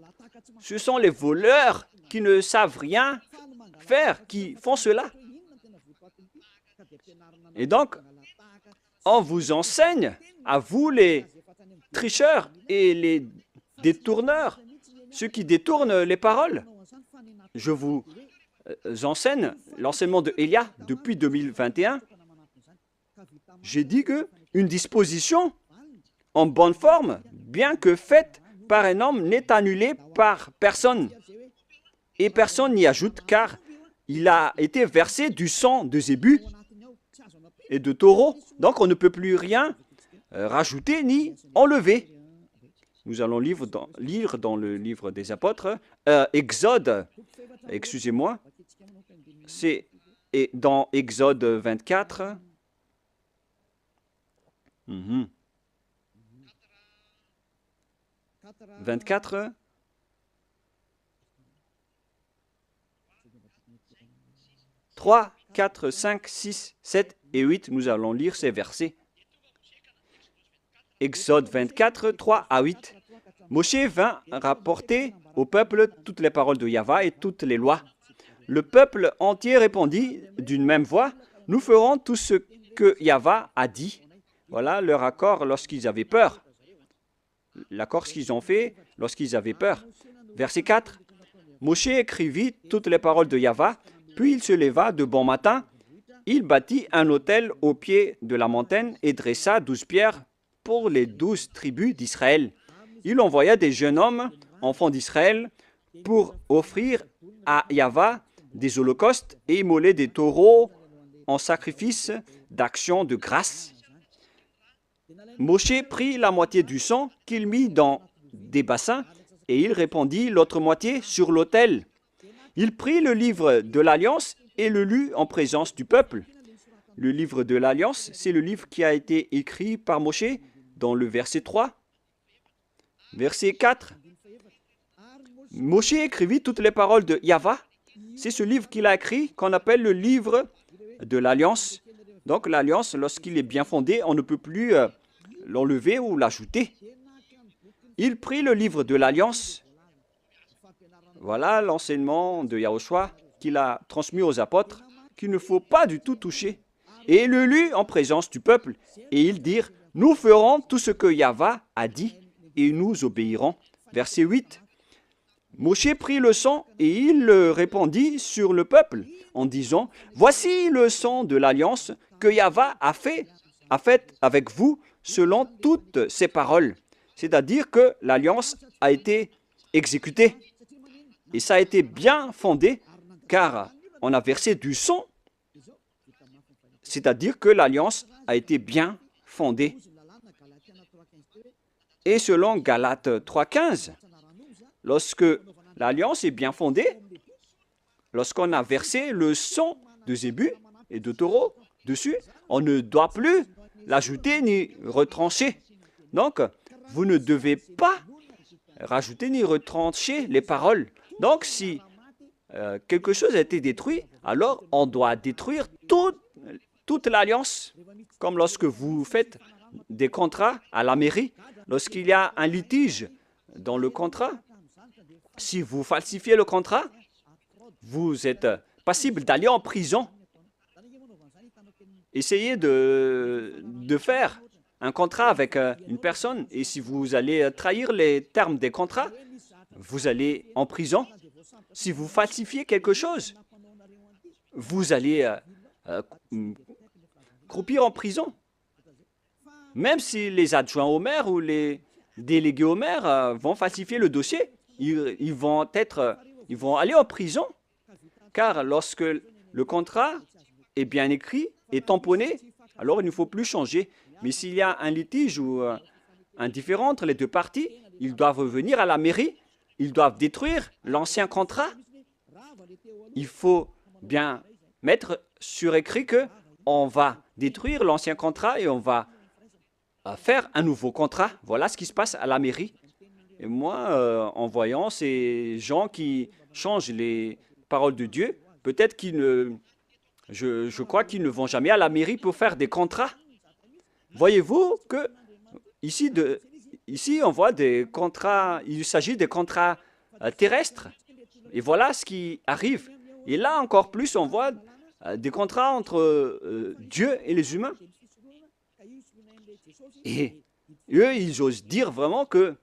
ce sont les voleurs qui ne savent rien faire, qui font cela. Et donc, on vous enseigne, à vous les tricheurs et les détourneurs, ceux qui détournent les paroles. Je vous enseigne l'enseignement de Élia depuis 2021. J'ai dit qu'une disposition en bonne forme, bien que faite par un homme, n'est annulée par personne. Et personne n'y ajoute, car il a été versé du sang de zébu et de taureau. Donc on ne peut plus rien rajouter ni enlever. Nous allons lire dans le livre des apôtres, Exode, excusez-moi, c'est dans Exode 24. 24. « 3, 4, 5, 6, 7 et 8, nous allons lire ces versets. Exode 24, 3 à 8. Moshe vint rapporter au peuple toutes les paroles de Yahva et toutes les lois. Le peuple entier répondit d'une même voix, « Nous ferons tout ce que Yahva a dit. » Voilà leur accord lorsqu'ils avaient peur. L'accord qu'ils ont fait lorsqu'ils avaient peur. Verset 4. Moshe écrivit toutes les paroles de Yahva, puis il se leva de bon matin il bâtit un autel au pied de la montagne et dressa 12 pierres pour les 12 tribus d'Israël. Il envoya des jeunes hommes, enfants d'Israël, pour offrir à Yahvé des holocaustes et immoler des taureaux en sacrifice d'action de grâce. Moshe prit la moitié du sang qu'il mit dans des bassins et il répandit l'autre moitié sur l'autel. Il prit le livre de l'Alliance et le lut en présence du peuple. Le livre de l'Alliance, c'est le livre qui a été écrit par Moshe dans le verset 3. Verset 4. Moshe écrivit toutes les paroles de Yahvé. C'est ce livre qu'il a écrit qu'on appelle le livre de l'Alliance. Donc l'Alliance, lorsqu'il est bien fondé, on ne peut plus l'enlever ou l'ajouter. Il prit le livre de l'Alliance. Voilà l'enseignement de Yahushua qu'il a transmis aux apôtres, qu'il ne faut pas du tout toucher. Et il le lut en présence du peuple. Et ils dirent, nous ferons tout ce que Yahvé a dit et nous obéirons. Verset 8. Moshe prit le sang et il le répandit sur le peuple en disant, voici le sang de l'alliance que Yahvé a fait avec vous selon toutes ses paroles. C'est-à-dire que l'alliance a été exécutée. Et ça a été bien fondé, car on a versé du sang. C'est-à-dire que l'alliance a été bien fondée. Et selon Galates 3,15, lorsque l'alliance est bien fondée, lorsqu'on a versé le sang de zébu et de taureau dessus, on ne doit plus l'ajouter ni retrancher. Donc, vous ne devez pas rajouter ni retrancher les paroles. Donc, si quelque chose a été détruit, alors on doit détruire toute l'alliance. Comme lorsque vous faites des contrats à la mairie, lorsqu'il y a un litige dans le contrat, si vous falsifiez le contrat, vous êtes passible d'aller en prison. Essayez de faire un contrat avec une personne et si vous allez trahir les termes des contrats, vous allez en prison. Si vous falsifiez quelque chose, vous allez croupir en prison. Même si les adjoints au maire ou les délégués au maire vont falsifier le dossier, ils vont aller en prison. Car lorsque le contrat est bien écrit et tamponné, alors il ne faut plus changer. Mais s'il y a un litige ou un différend entre les deux parties, ils doivent venir à la mairie, ils doivent détruire l'ancien contrat. Il faut bien mettre sur écrit qu'on va détruire l'ancien contrat et on va faire un nouveau contrat. Voilà ce qui se passe à la mairie. Et moi, en voyant ces gens qui changent les paroles de Dieu, peut-être qu'ils ne... Je crois qu'ils ne vont jamais à la mairie pour faire des contrats. Voyez-vous que ici, on voit des contrats, il s'agit des contrats terrestres. Et voilà ce qui arrive. Et là, encore plus, on voit des contrats entre Dieu et les humains. Et eux, ils osent dire vraiment que,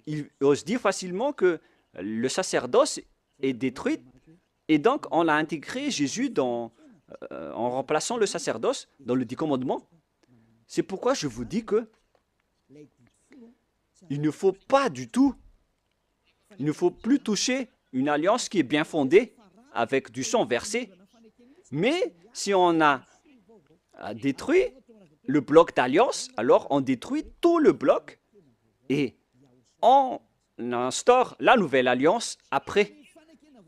ils osent dire facilement que le sacerdoce est détruit. Et donc, on a intégré Jésus en remplaçant le sacerdoce dans le 10 commandements. C'est pourquoi je vous dis que il ne faut pas du tout, il ne faut plus toucher une alliance qui est bien fondée avec du sang versé. Mais si on a détruit le bloc d'alliance, alors on détruit tout le bloc et on instaure la nouvelle alliance après,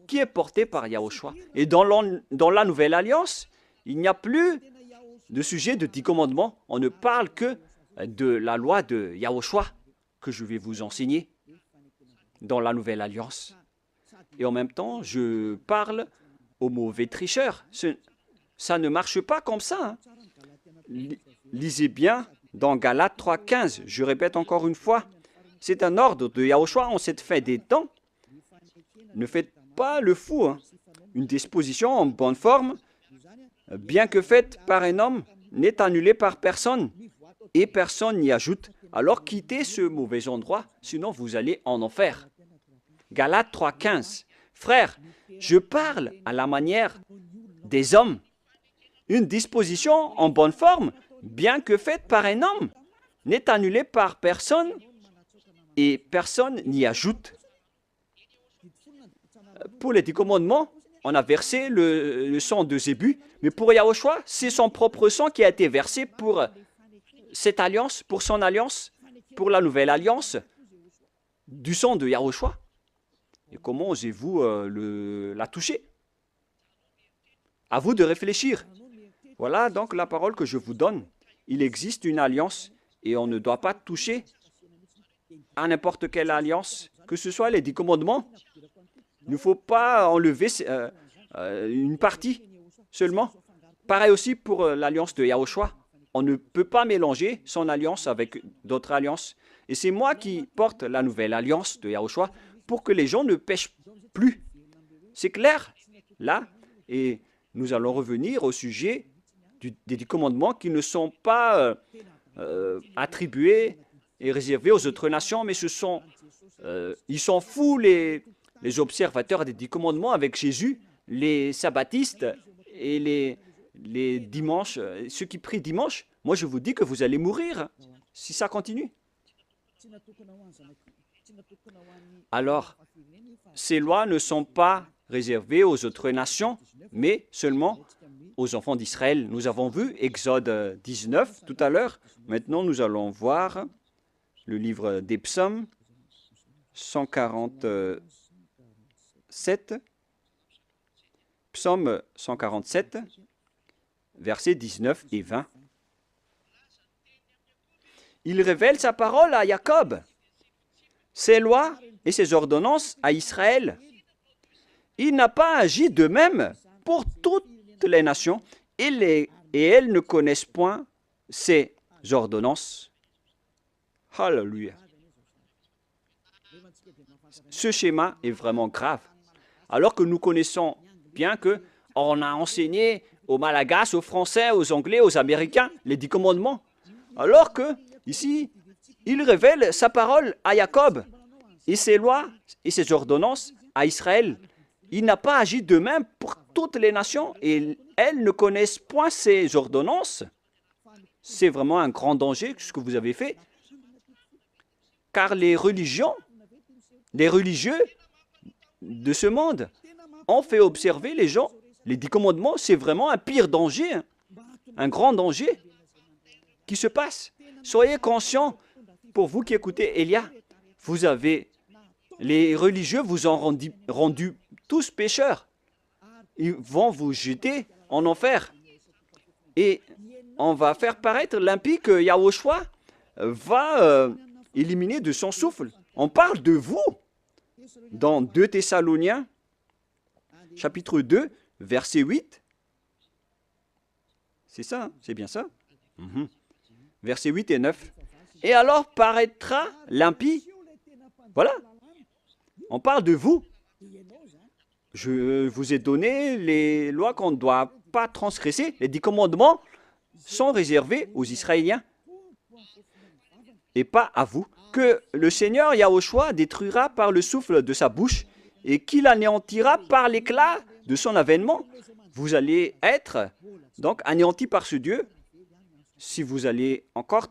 qui est portée par Yahushua. Et dans la nouvelle alliance, il n'y a plus de sujet de 10 commandements. On ne parle que de la loi de Yahushua que je vais vous enseigner dans la nouvelle alliance. Et en même temps, je parle aux mauvais tricheurs. Ça ne marche pas comme ça. Lisez bien dans Galates 3,15. Je répète encore une fois, c'est un ordre de Yahushua en cette fin des temps. Ne faites pas le fou. Une disposition en bonne forme, bien que faite par un homme, n'est annulée par personne et personne n'y ajoute. Alors quittez ce mauvais endroit, sinon vous allez en enfer. Galates 3,15. Frères, je parle à la manière des hommes une disposition en bonne forme, bien que faite par un homme, n'est annulée par personne et personne n'y ajoute. Pour les 10 commandements, on a versé le sang de Zébu, mais pour Yahushua, c'est son propre sang qui a été versé pour cette alliance, pour son alliance, pour la nouvelle alliance, du sang de Yahushua. Et comment osez-vous la toucher? À vous de réfléchir. Voilà donc la parole que je vous donne. Il existe une alliance et on ne doit pas toucher à n'importe quelle alliance, que ce soit les 10 commandements. Il ne faut pas enlever une partie seulement. Pareil aussi pour l'alliance de Yahushua. On ne peut pas mélanger son alliance avec d'autres alliances. Et c'est moi qui porte la nouvelle alliance de Yahushua pour que les gens ne pêchent plus. C'est clair, là. Et nous allons revenir au sujet des 10 commandements qui ne sont pas attribués et réservés aux autres nations, mais ils sont fous les observateurs des 10 commandements avec Jésus, les sabbatistes et les dimanches, ceux qui prient dimanche. Moi, je vous dis que vous allez mourir si ça continue. Alors, ces lois ne sont pas réservées aux autres nations, mais seulement aux enfants d'Israël. Nous avons vu Exode 19 tout à l'heure. Maintenant, nous allons voir le livre des psaumes 147. Psaume 147, versets 19 et 20. Il révèle sa parole à Jacob, ses lois et ses ordonnances à Israël. Il n'a pas agi de même pour toutes les nations, et elles ne connaissent point ses ordonnances. Alléluia. Ce schéma est vraiment grave. Alors que nous connaissons bien qu'on a enseigné aux Malagas, aux Français, aux Anglais, aux Américains les 10 commandements. Alors que, ici, il révèle sa parole à Jacob et ses lois et ses ordonnances à Israël. Il n'a pas agi de même pour toutes les nations et elles ne connaissent point ses ordonnances. C'est vraiment un grand danger ce que vous avez fait. Car les religieux de ce monde ont fait observer les gens. Les 10 commandements, c'est vraiment un pire danger, un grand danger qui se passe. Soyez conscients, pour vous qui écoutez Elia, les religieux vous ont rendu tous pécheurs. Ils vont vous jeter en enfer. Et on va faire paraître l'impie que Yahushua va éliminer de son souffle. On parle de vous dans 2 Thessaloniciens, chapitre 2, verset 8. C'est ça, c'est bien ça. Versets 8 et 9. Et alors paraîtra l'impie. Voilà. On parle de vous. Je vous ai donné les lois qu'on ne doit pas transgresser. Les 10 commandements sont réservés aux Israéliens et pas à vous. Que le Seigneur Yahushua détruira par le souffle de sa bouche et qu'il anéantira par l'éclat de son avènement. Vous allez être donc anéantis par ce Dieu si vous allez encore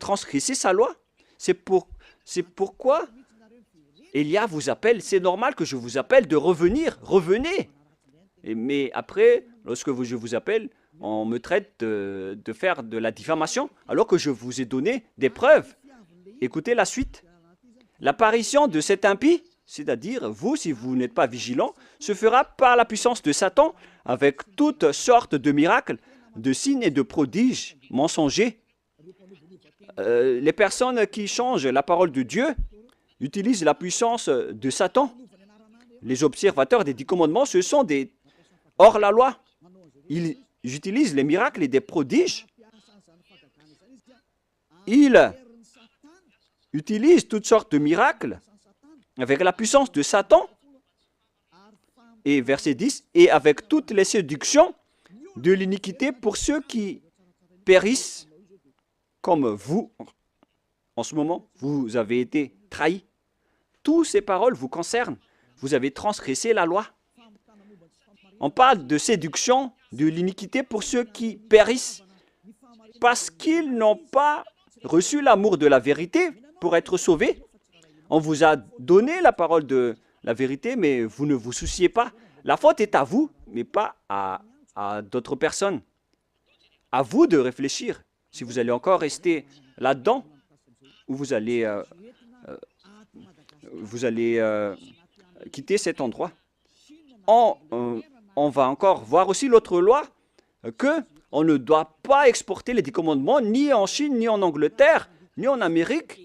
transgresser sa loi. C'est pourquoi Elia vous appelle. C'est normal que je vous appelle de revenir. Revenez. Mais après, lorsque je vous appelle, on me traite de faire de la diffamation alors que je vous ai donné des preuves. Écoutez la suite. L'apparition de cet impie, c'est-à-dire vous, si vous n'êtes pas vigilant, se fera par la puissance de Satan avec toutes sortes de miracles, de signes et de prodiges mensongers. Les personnes qui changent la parole de Dieu utilisent la puissance de Satan. Les observateurs des 10 commandements, ce sont des hors-la-loi. Ils utilisent les miracles et des prodiges. Ils utilisent toutes sortes de miracles avec la puissance de Satan. Et verset 10, et avec toutes les séductions de l'iniquité pour ceux qui périssent, comme vous, en ce moment, vous avez été trahis. Toutes ces paroles vous concernent. Vous avez transgressé la loi. On parle de séduction, de l'iniquité pour ceux qui périssent parce qu'ils n'ont pas reçu l'amour de la vérité pour être sauvés. On vous a donné la parole de la vérité, mais vous ne vous souciez pas. La faute est à vous, mais pas à d'autres personnes. À vous de réfléchir si vous allez encore rester là-dedans ou vous allez quitter cet endroit. On va encore voir aussi l'autre loi que on ne doit pas exporter les 10 commandements ni en Chine, ni en Angleterre, ni en Amérique,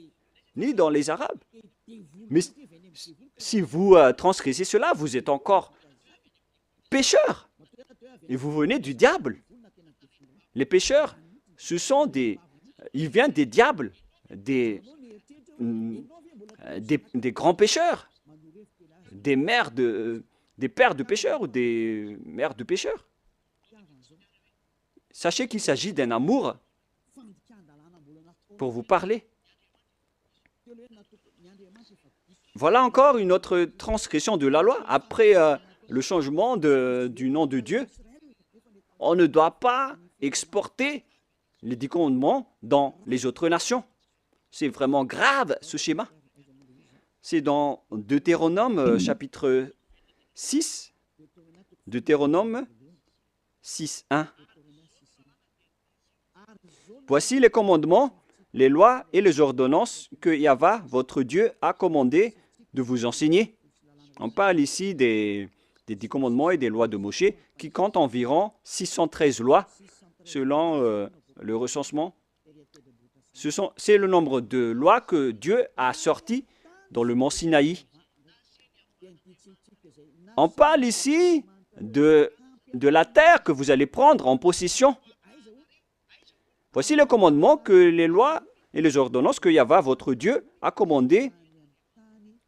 ni dans les Arabes. Mais si vous transgressez cela, vous êtes encore pécheurs et vous venez du diable. Les pécheurs, ce sont ils viennent des diables, des grands pécheurs, des pères de pécheurs ou des mères de pécheurs. Sachez qu'il s'agit d'un amour pour vous parler. Voilà encore une autre transgression de la loi. Après le changement du nom de Dieu, on ne doit pas exporter les 10 commandements dans les autres nations. C'est vraiment grave ce schéma. C'est dans Deutéronome chapitre 6, Deutéronome 6, 1. Voici les commandements, les lois et les ordonnances que Yahva, votre Dieu, a commandé de vous enseigner. On parle ici des 10 commandements et des lois de Moshe qui comptent environ 613 lois selon le recensement. C'est le nombre de lois que Dieu a sorties dans le mont Sinaï. On parle ici de la terre que vous allez prendre en possession. Voici le commandement que les lois et les ordonnances que Yahva, votre Dieu, a commandé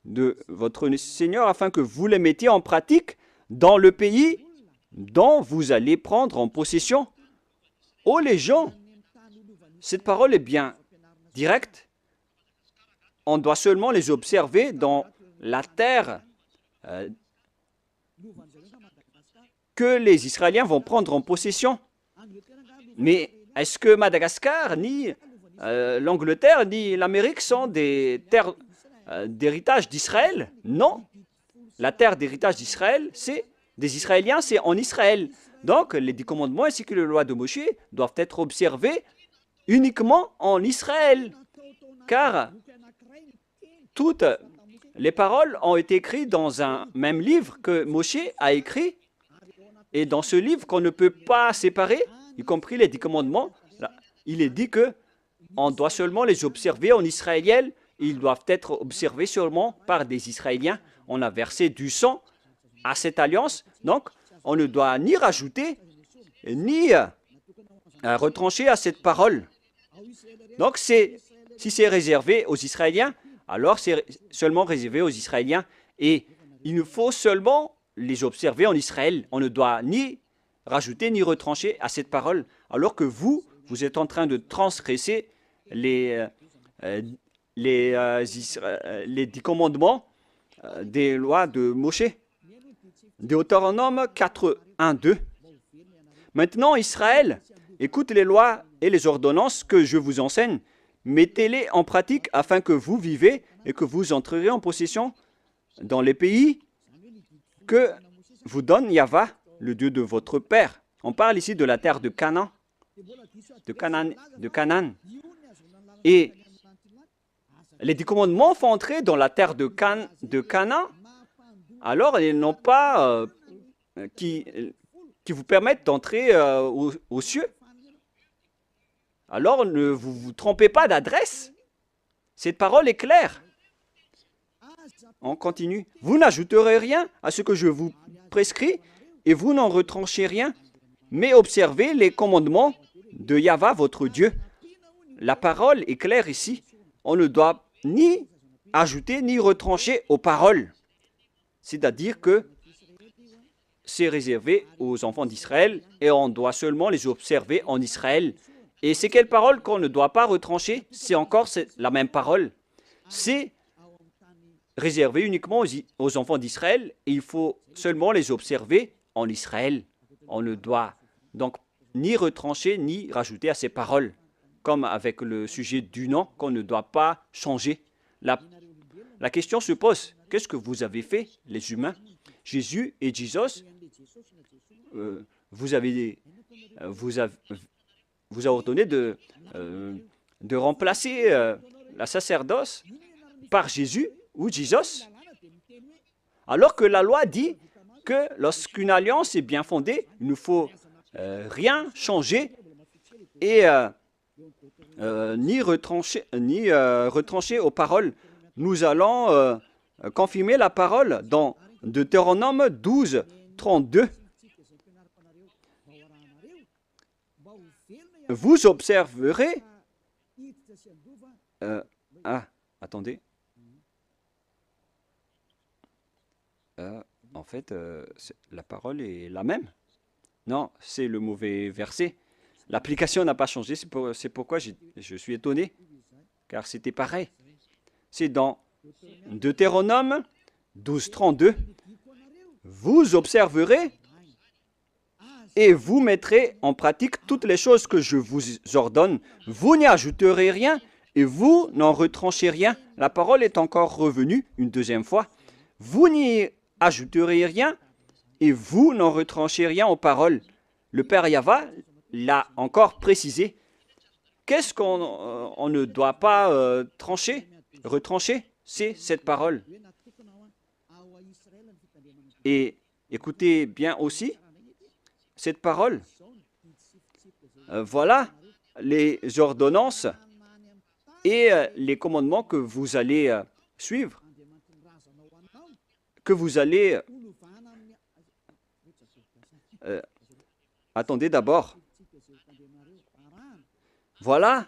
de votre Seigneur afin que vous les mettiez en pratique dans le pays dont vous allez prendre en possession. Oh les gens, cette parole est bien directe. On doit seulement les observer dans la terre que les Israéliens vont prendre en possession. Mais est-ce que Madagascar, ni l'Angleterre, ni l'Amérique sont des terres d'héritage d'Israël? Non. La terre d'héritage d'Israël, c'est des Israéliens, c'est en Israël. Donc, les 10 commandements ainsi que les lois de Moshe doivent être observés uniquement en Israël. Car toutes les paroles ont été écrites dans un même livre que Moshe a écrit. Et dans ce livre qu'on ne peut pas séparer, y compris les 10 commandements, là, il est dit qu'on doit seulement les observer en israélien. Ils doivent être observés seulement par des Israéliens. On a versé du sang à cette alliance. Donc, on ne doit ni rajouter, ni retrancher à cette parole. Donc, si c'est réservé aux Israéliens, alors c'est seulement réservé aux Israéliens. Et il nous faut seulement les observer en Israël. On ne doit ni rajouter ni retrancher à cette parole. Alors que vous êtes en train de transgresser les 10 commandements des lois de Moshe. Deutéronome 4, 1, 2. Maintenant, Israël, écoute les lois et les ordonnances que je vous enseigne. Mettez-les en pratique afin que vous vivez et que vous entrerez en possession dans les pays que vous donne Yahva, le Dieu de votre père. On parle ici de la terre de Canaan. De Canaan. Et les 10 commandements font entrer dans la terre de Canaan. Alors, ils n'ont pas qui vous permettent d'entrer aux cieux. Alors, ne vous trompez pas d'adresse. Cette parole est claire. On continue. Vous n'ajouterez rien à ce que je vous prescris et vous n'en retranchez rien, mais observez les commandements de Yahva, votre Dieu. La parole est claire ici. On ne doit ni ajouter ni retrancher aux paroles. C'est-à-dire que c'est réservé aux enfants d'Israël et on doit seulement les observer en Israël. Et c'est quelle parole qu'on ne doit pas retrancher? C'est encore la même parole. C'est réservé uniquement aux enfants d'Israël et il faut seulement les observer en Israël. On ne doit donc ni retrancher ni rajouter à ces paroles, comme avec le sujet du nom qu'on ne doit pas changer. La question se pose, qu'est-ce que vous avez fait, les humains? Jésus et Jesus, vous avez ordonné de remplacer la sacerdoce par Jésus ou Jesus, alors que la loi dit que lorsqu'une alliance est bien fondée, il ne faut rien changer et ni retrancher aux paroles. Nous allons confirmer la parole dans Deutéronome 12, 32. Vous observerez... attendez. En fait, la parole est la même. Non, c'est le mauvais verset. L'application n'a pas changé, c'est pourquoi je suis étonné, car c'était pareil. C'est dans Deutéronome 12, 32. Vous observerez et vous mettrez en pratique toutes les choses que je vous ordonne. Vous n'y ajouterez rien et vous n'en retranchez rien. La parole est encore revenue une deuxième fois. Vous n'y ajouterez rien et vous n'en retranchez rien aux paroles. Le Père Yahva l'a encore précisé. Qu'est-ce qu'on ne doit pas retrancher? C'est cette parole. Et écoutez bien aussi cette parole. Voilà les ordonnances et les commandements que vous allez suivre, que vous allez... attendez d'abord. Voilà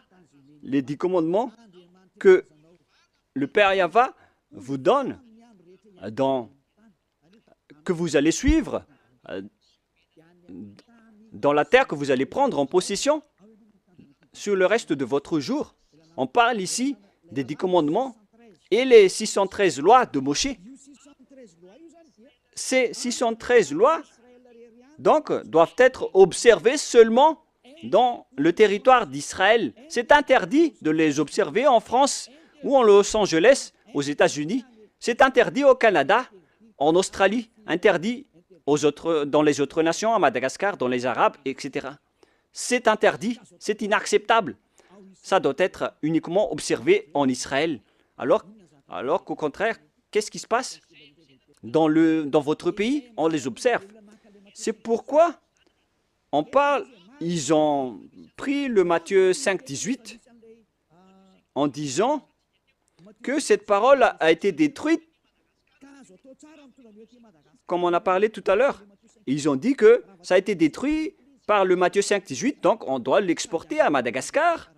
les 10 commandements que le Père Yahva vous donne, que vous allez suivre dans la terre que vous allez prendre en possession sur le reste de votre jour. On parle ici des 10 commandements et les 613 lois de Moshe. Ces 613 lois, donc, doivent être observées seulement dans le territoire d'Israël. C'est interdit de les observer en France ou en Los Angeles, aux États-Unis. C'est interdit au Canada, en Australie, interdit dans les autres nations, à Madagascar, dans les Arabes, etc. C'est interdit, c'est inacceptable. Ça doit être uniquement observé en Israël. Alors qu'au contraire, qu'est-ce qui se passe? Dans votre pays, on les observe. C'est pourquoi on parle, ils ont pris le Matthieu 5, 18 en disant que cette parole a été détruite, comme on a parlé tout à l'heure. Ils ont dit que ça a été détruit par le Matthieu 5, 18, donc on doit l'exporter à Madagascar,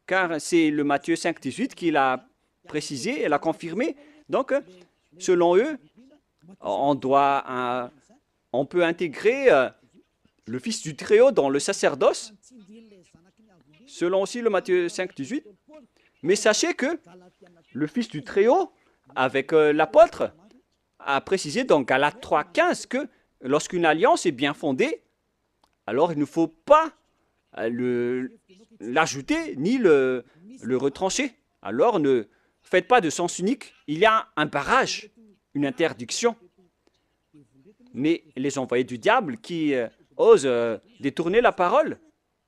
car c'est le Matthieu 5, 18 qui l'a précisé et l'a confirmé. Donc, selon eux, on peut intégrer le Fils du Très-Haut dans le sacerdoce, selon aussi le Matthieu 5, 18. Mais sachez que le Fils du Très-Haut, avec l'apôtre, a précisé dans Galates 3, 15 que lorsqu'une alliance est bien fondée, alors il ne faut pas l'ajouter ni le retrancher. Alors ne faites pas de sens unique. Il y a un barrage, une interdiction. Mais les envoyés du diable qui osent détourner la parole,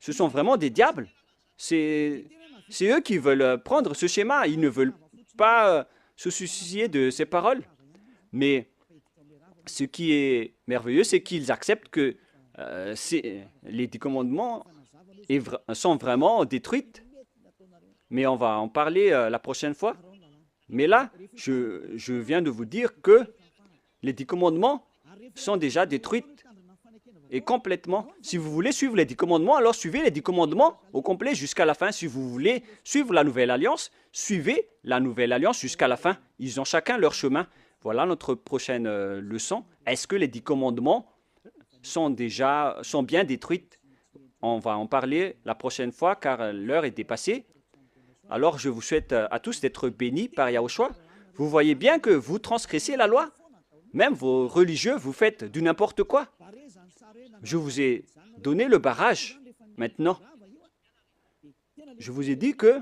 ce sont vraiment des diables. C'est eux qui veulent prendre ce schéma. Ils ne veulent pas se soucier de ces paroles. Mais ce qui est merveilleux, c'est qu'ils acceptent que les 10 commandements sont vraiment détruits. Mais on va en parler la prochaine fois. Mais là, je viens de vous dire que les 10 commandements sont déjà détruits et complètement. Si vous voulez suivre les 10 commandements, alors suivez les 10 commandements au complet jusqu'à la fin. Si vous voulez suivre la nouvelle alliance, suivez la nouvelle alliance jusqu'à la fin. Ils ont chacun leur chemin. Voilà notre prochaine leçon. Est-ce que les 10 commandements sont bien détruits? On va en parler la prochaine fois car l'heure est dépassée. Alors je vous souhaite à tous d'être bénis par Yahushua. Vous voyez bien que vous transgressez la loi. Même vos religieux, vous faites du n'importe quoi. Je vous ai donné le barrage. Maintenant, je vous ai dit que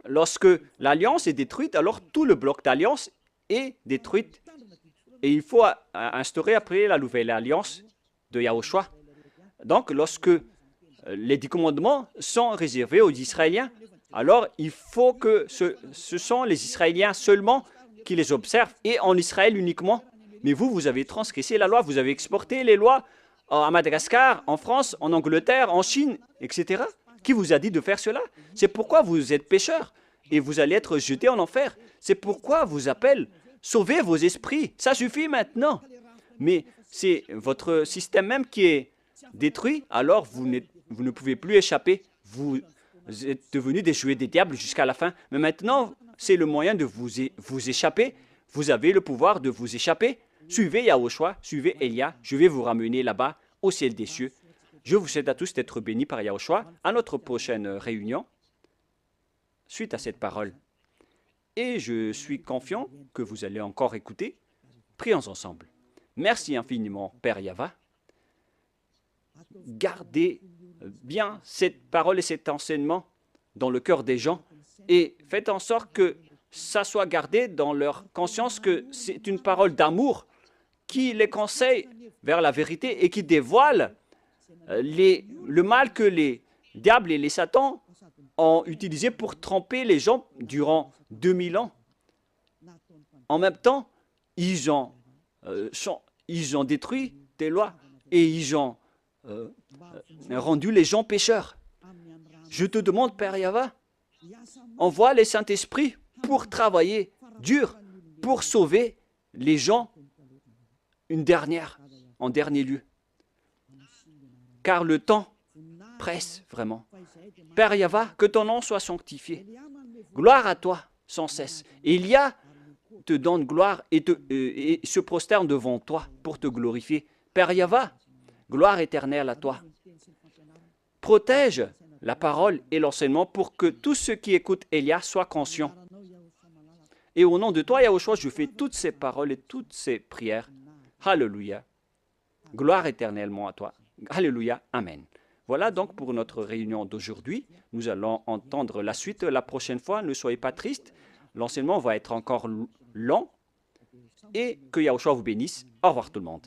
lorsque l'alliance est détruite, alors tout le bloc d'alliance est détruit. Et il faut instaurer après la nouvelle alliance de Yahushua. Donc, lorsque les 10 commandements sont réservés aux Israéliens, alors il faut que ce sont les Israéliens seulement qui les observent, et en Israël uniquement. Mais vous, vous avez transgressé la loi, vous avez exporté les lois à Madagascar, en France, en Angleterre, en Chine, etc. Qui vous a dit de faire cela? C'est pourquoi vous êtes pécheurs et vous allez être jetés en enfer. C'est pourquoi vous appelle sauvez vos esprits. Ça suffit maintenant. Mais c'est votre système même qui est détruit, alors vous ne pouvez plus échapper. Vous êtes devenus des jouets des diables jusqu'à la fin. Mais maintenant, c'est le moyen de vous échapper. Vous avez le pouvoir de vous échapper. Suivez Yahushua, suivez Elia. Je vais vous ramener là-bas, au ciel des cieux. Je vous souhaite à tous d'être bénis par Yahushua. À notre prochaine réunion, suite à cette parole. Et je suis confiant que vous allez encore écouter. Prions ensemble. Merci infiniment, Père Yahva. Gardez bien cette parole et cet enseignement dans le cœur des gens et faites en sorte que ça soit gardé dans leur conscience que c'est une parole d'amour qui les conseille vers la vérité et qui dévoile le mal que les diables et les satans ont utilisé pour tromper les gens durant 2000 ans. En même temps, ils ont détruit tes lois et ils ont rendu les gens pécheurs. Je te demande, Père Yahva, envoie les Saint-Esprits pour travailler dur, pour sauver les gens en dernier lieu. Car le temps presse vraiment. Père Yahva, que ton nom soit sanctifié. Gloire à toi sans cesse. Elia te donne gloire et se prosterne devant toi pour te glorifier. Père Yahva, gloire éternelle à toi. Protège la parole et l'enseignement pour que tous ceux qui écoutent Elia soient conscients. Et au nom de toi, Yahushua, je fais toutes ces paroles et toutes ces prières. Alléluia. Gloire éternellement à toi. Alléluia. Amen. Voilà donc pour notre réunion d'aujourd'hui. Nous allons entendre la suite la prochaine fois. Ne soyez pas tristes. L'enseignement va être encore long. Et que Yahushua vous bénisse. Au revoir tout le monde.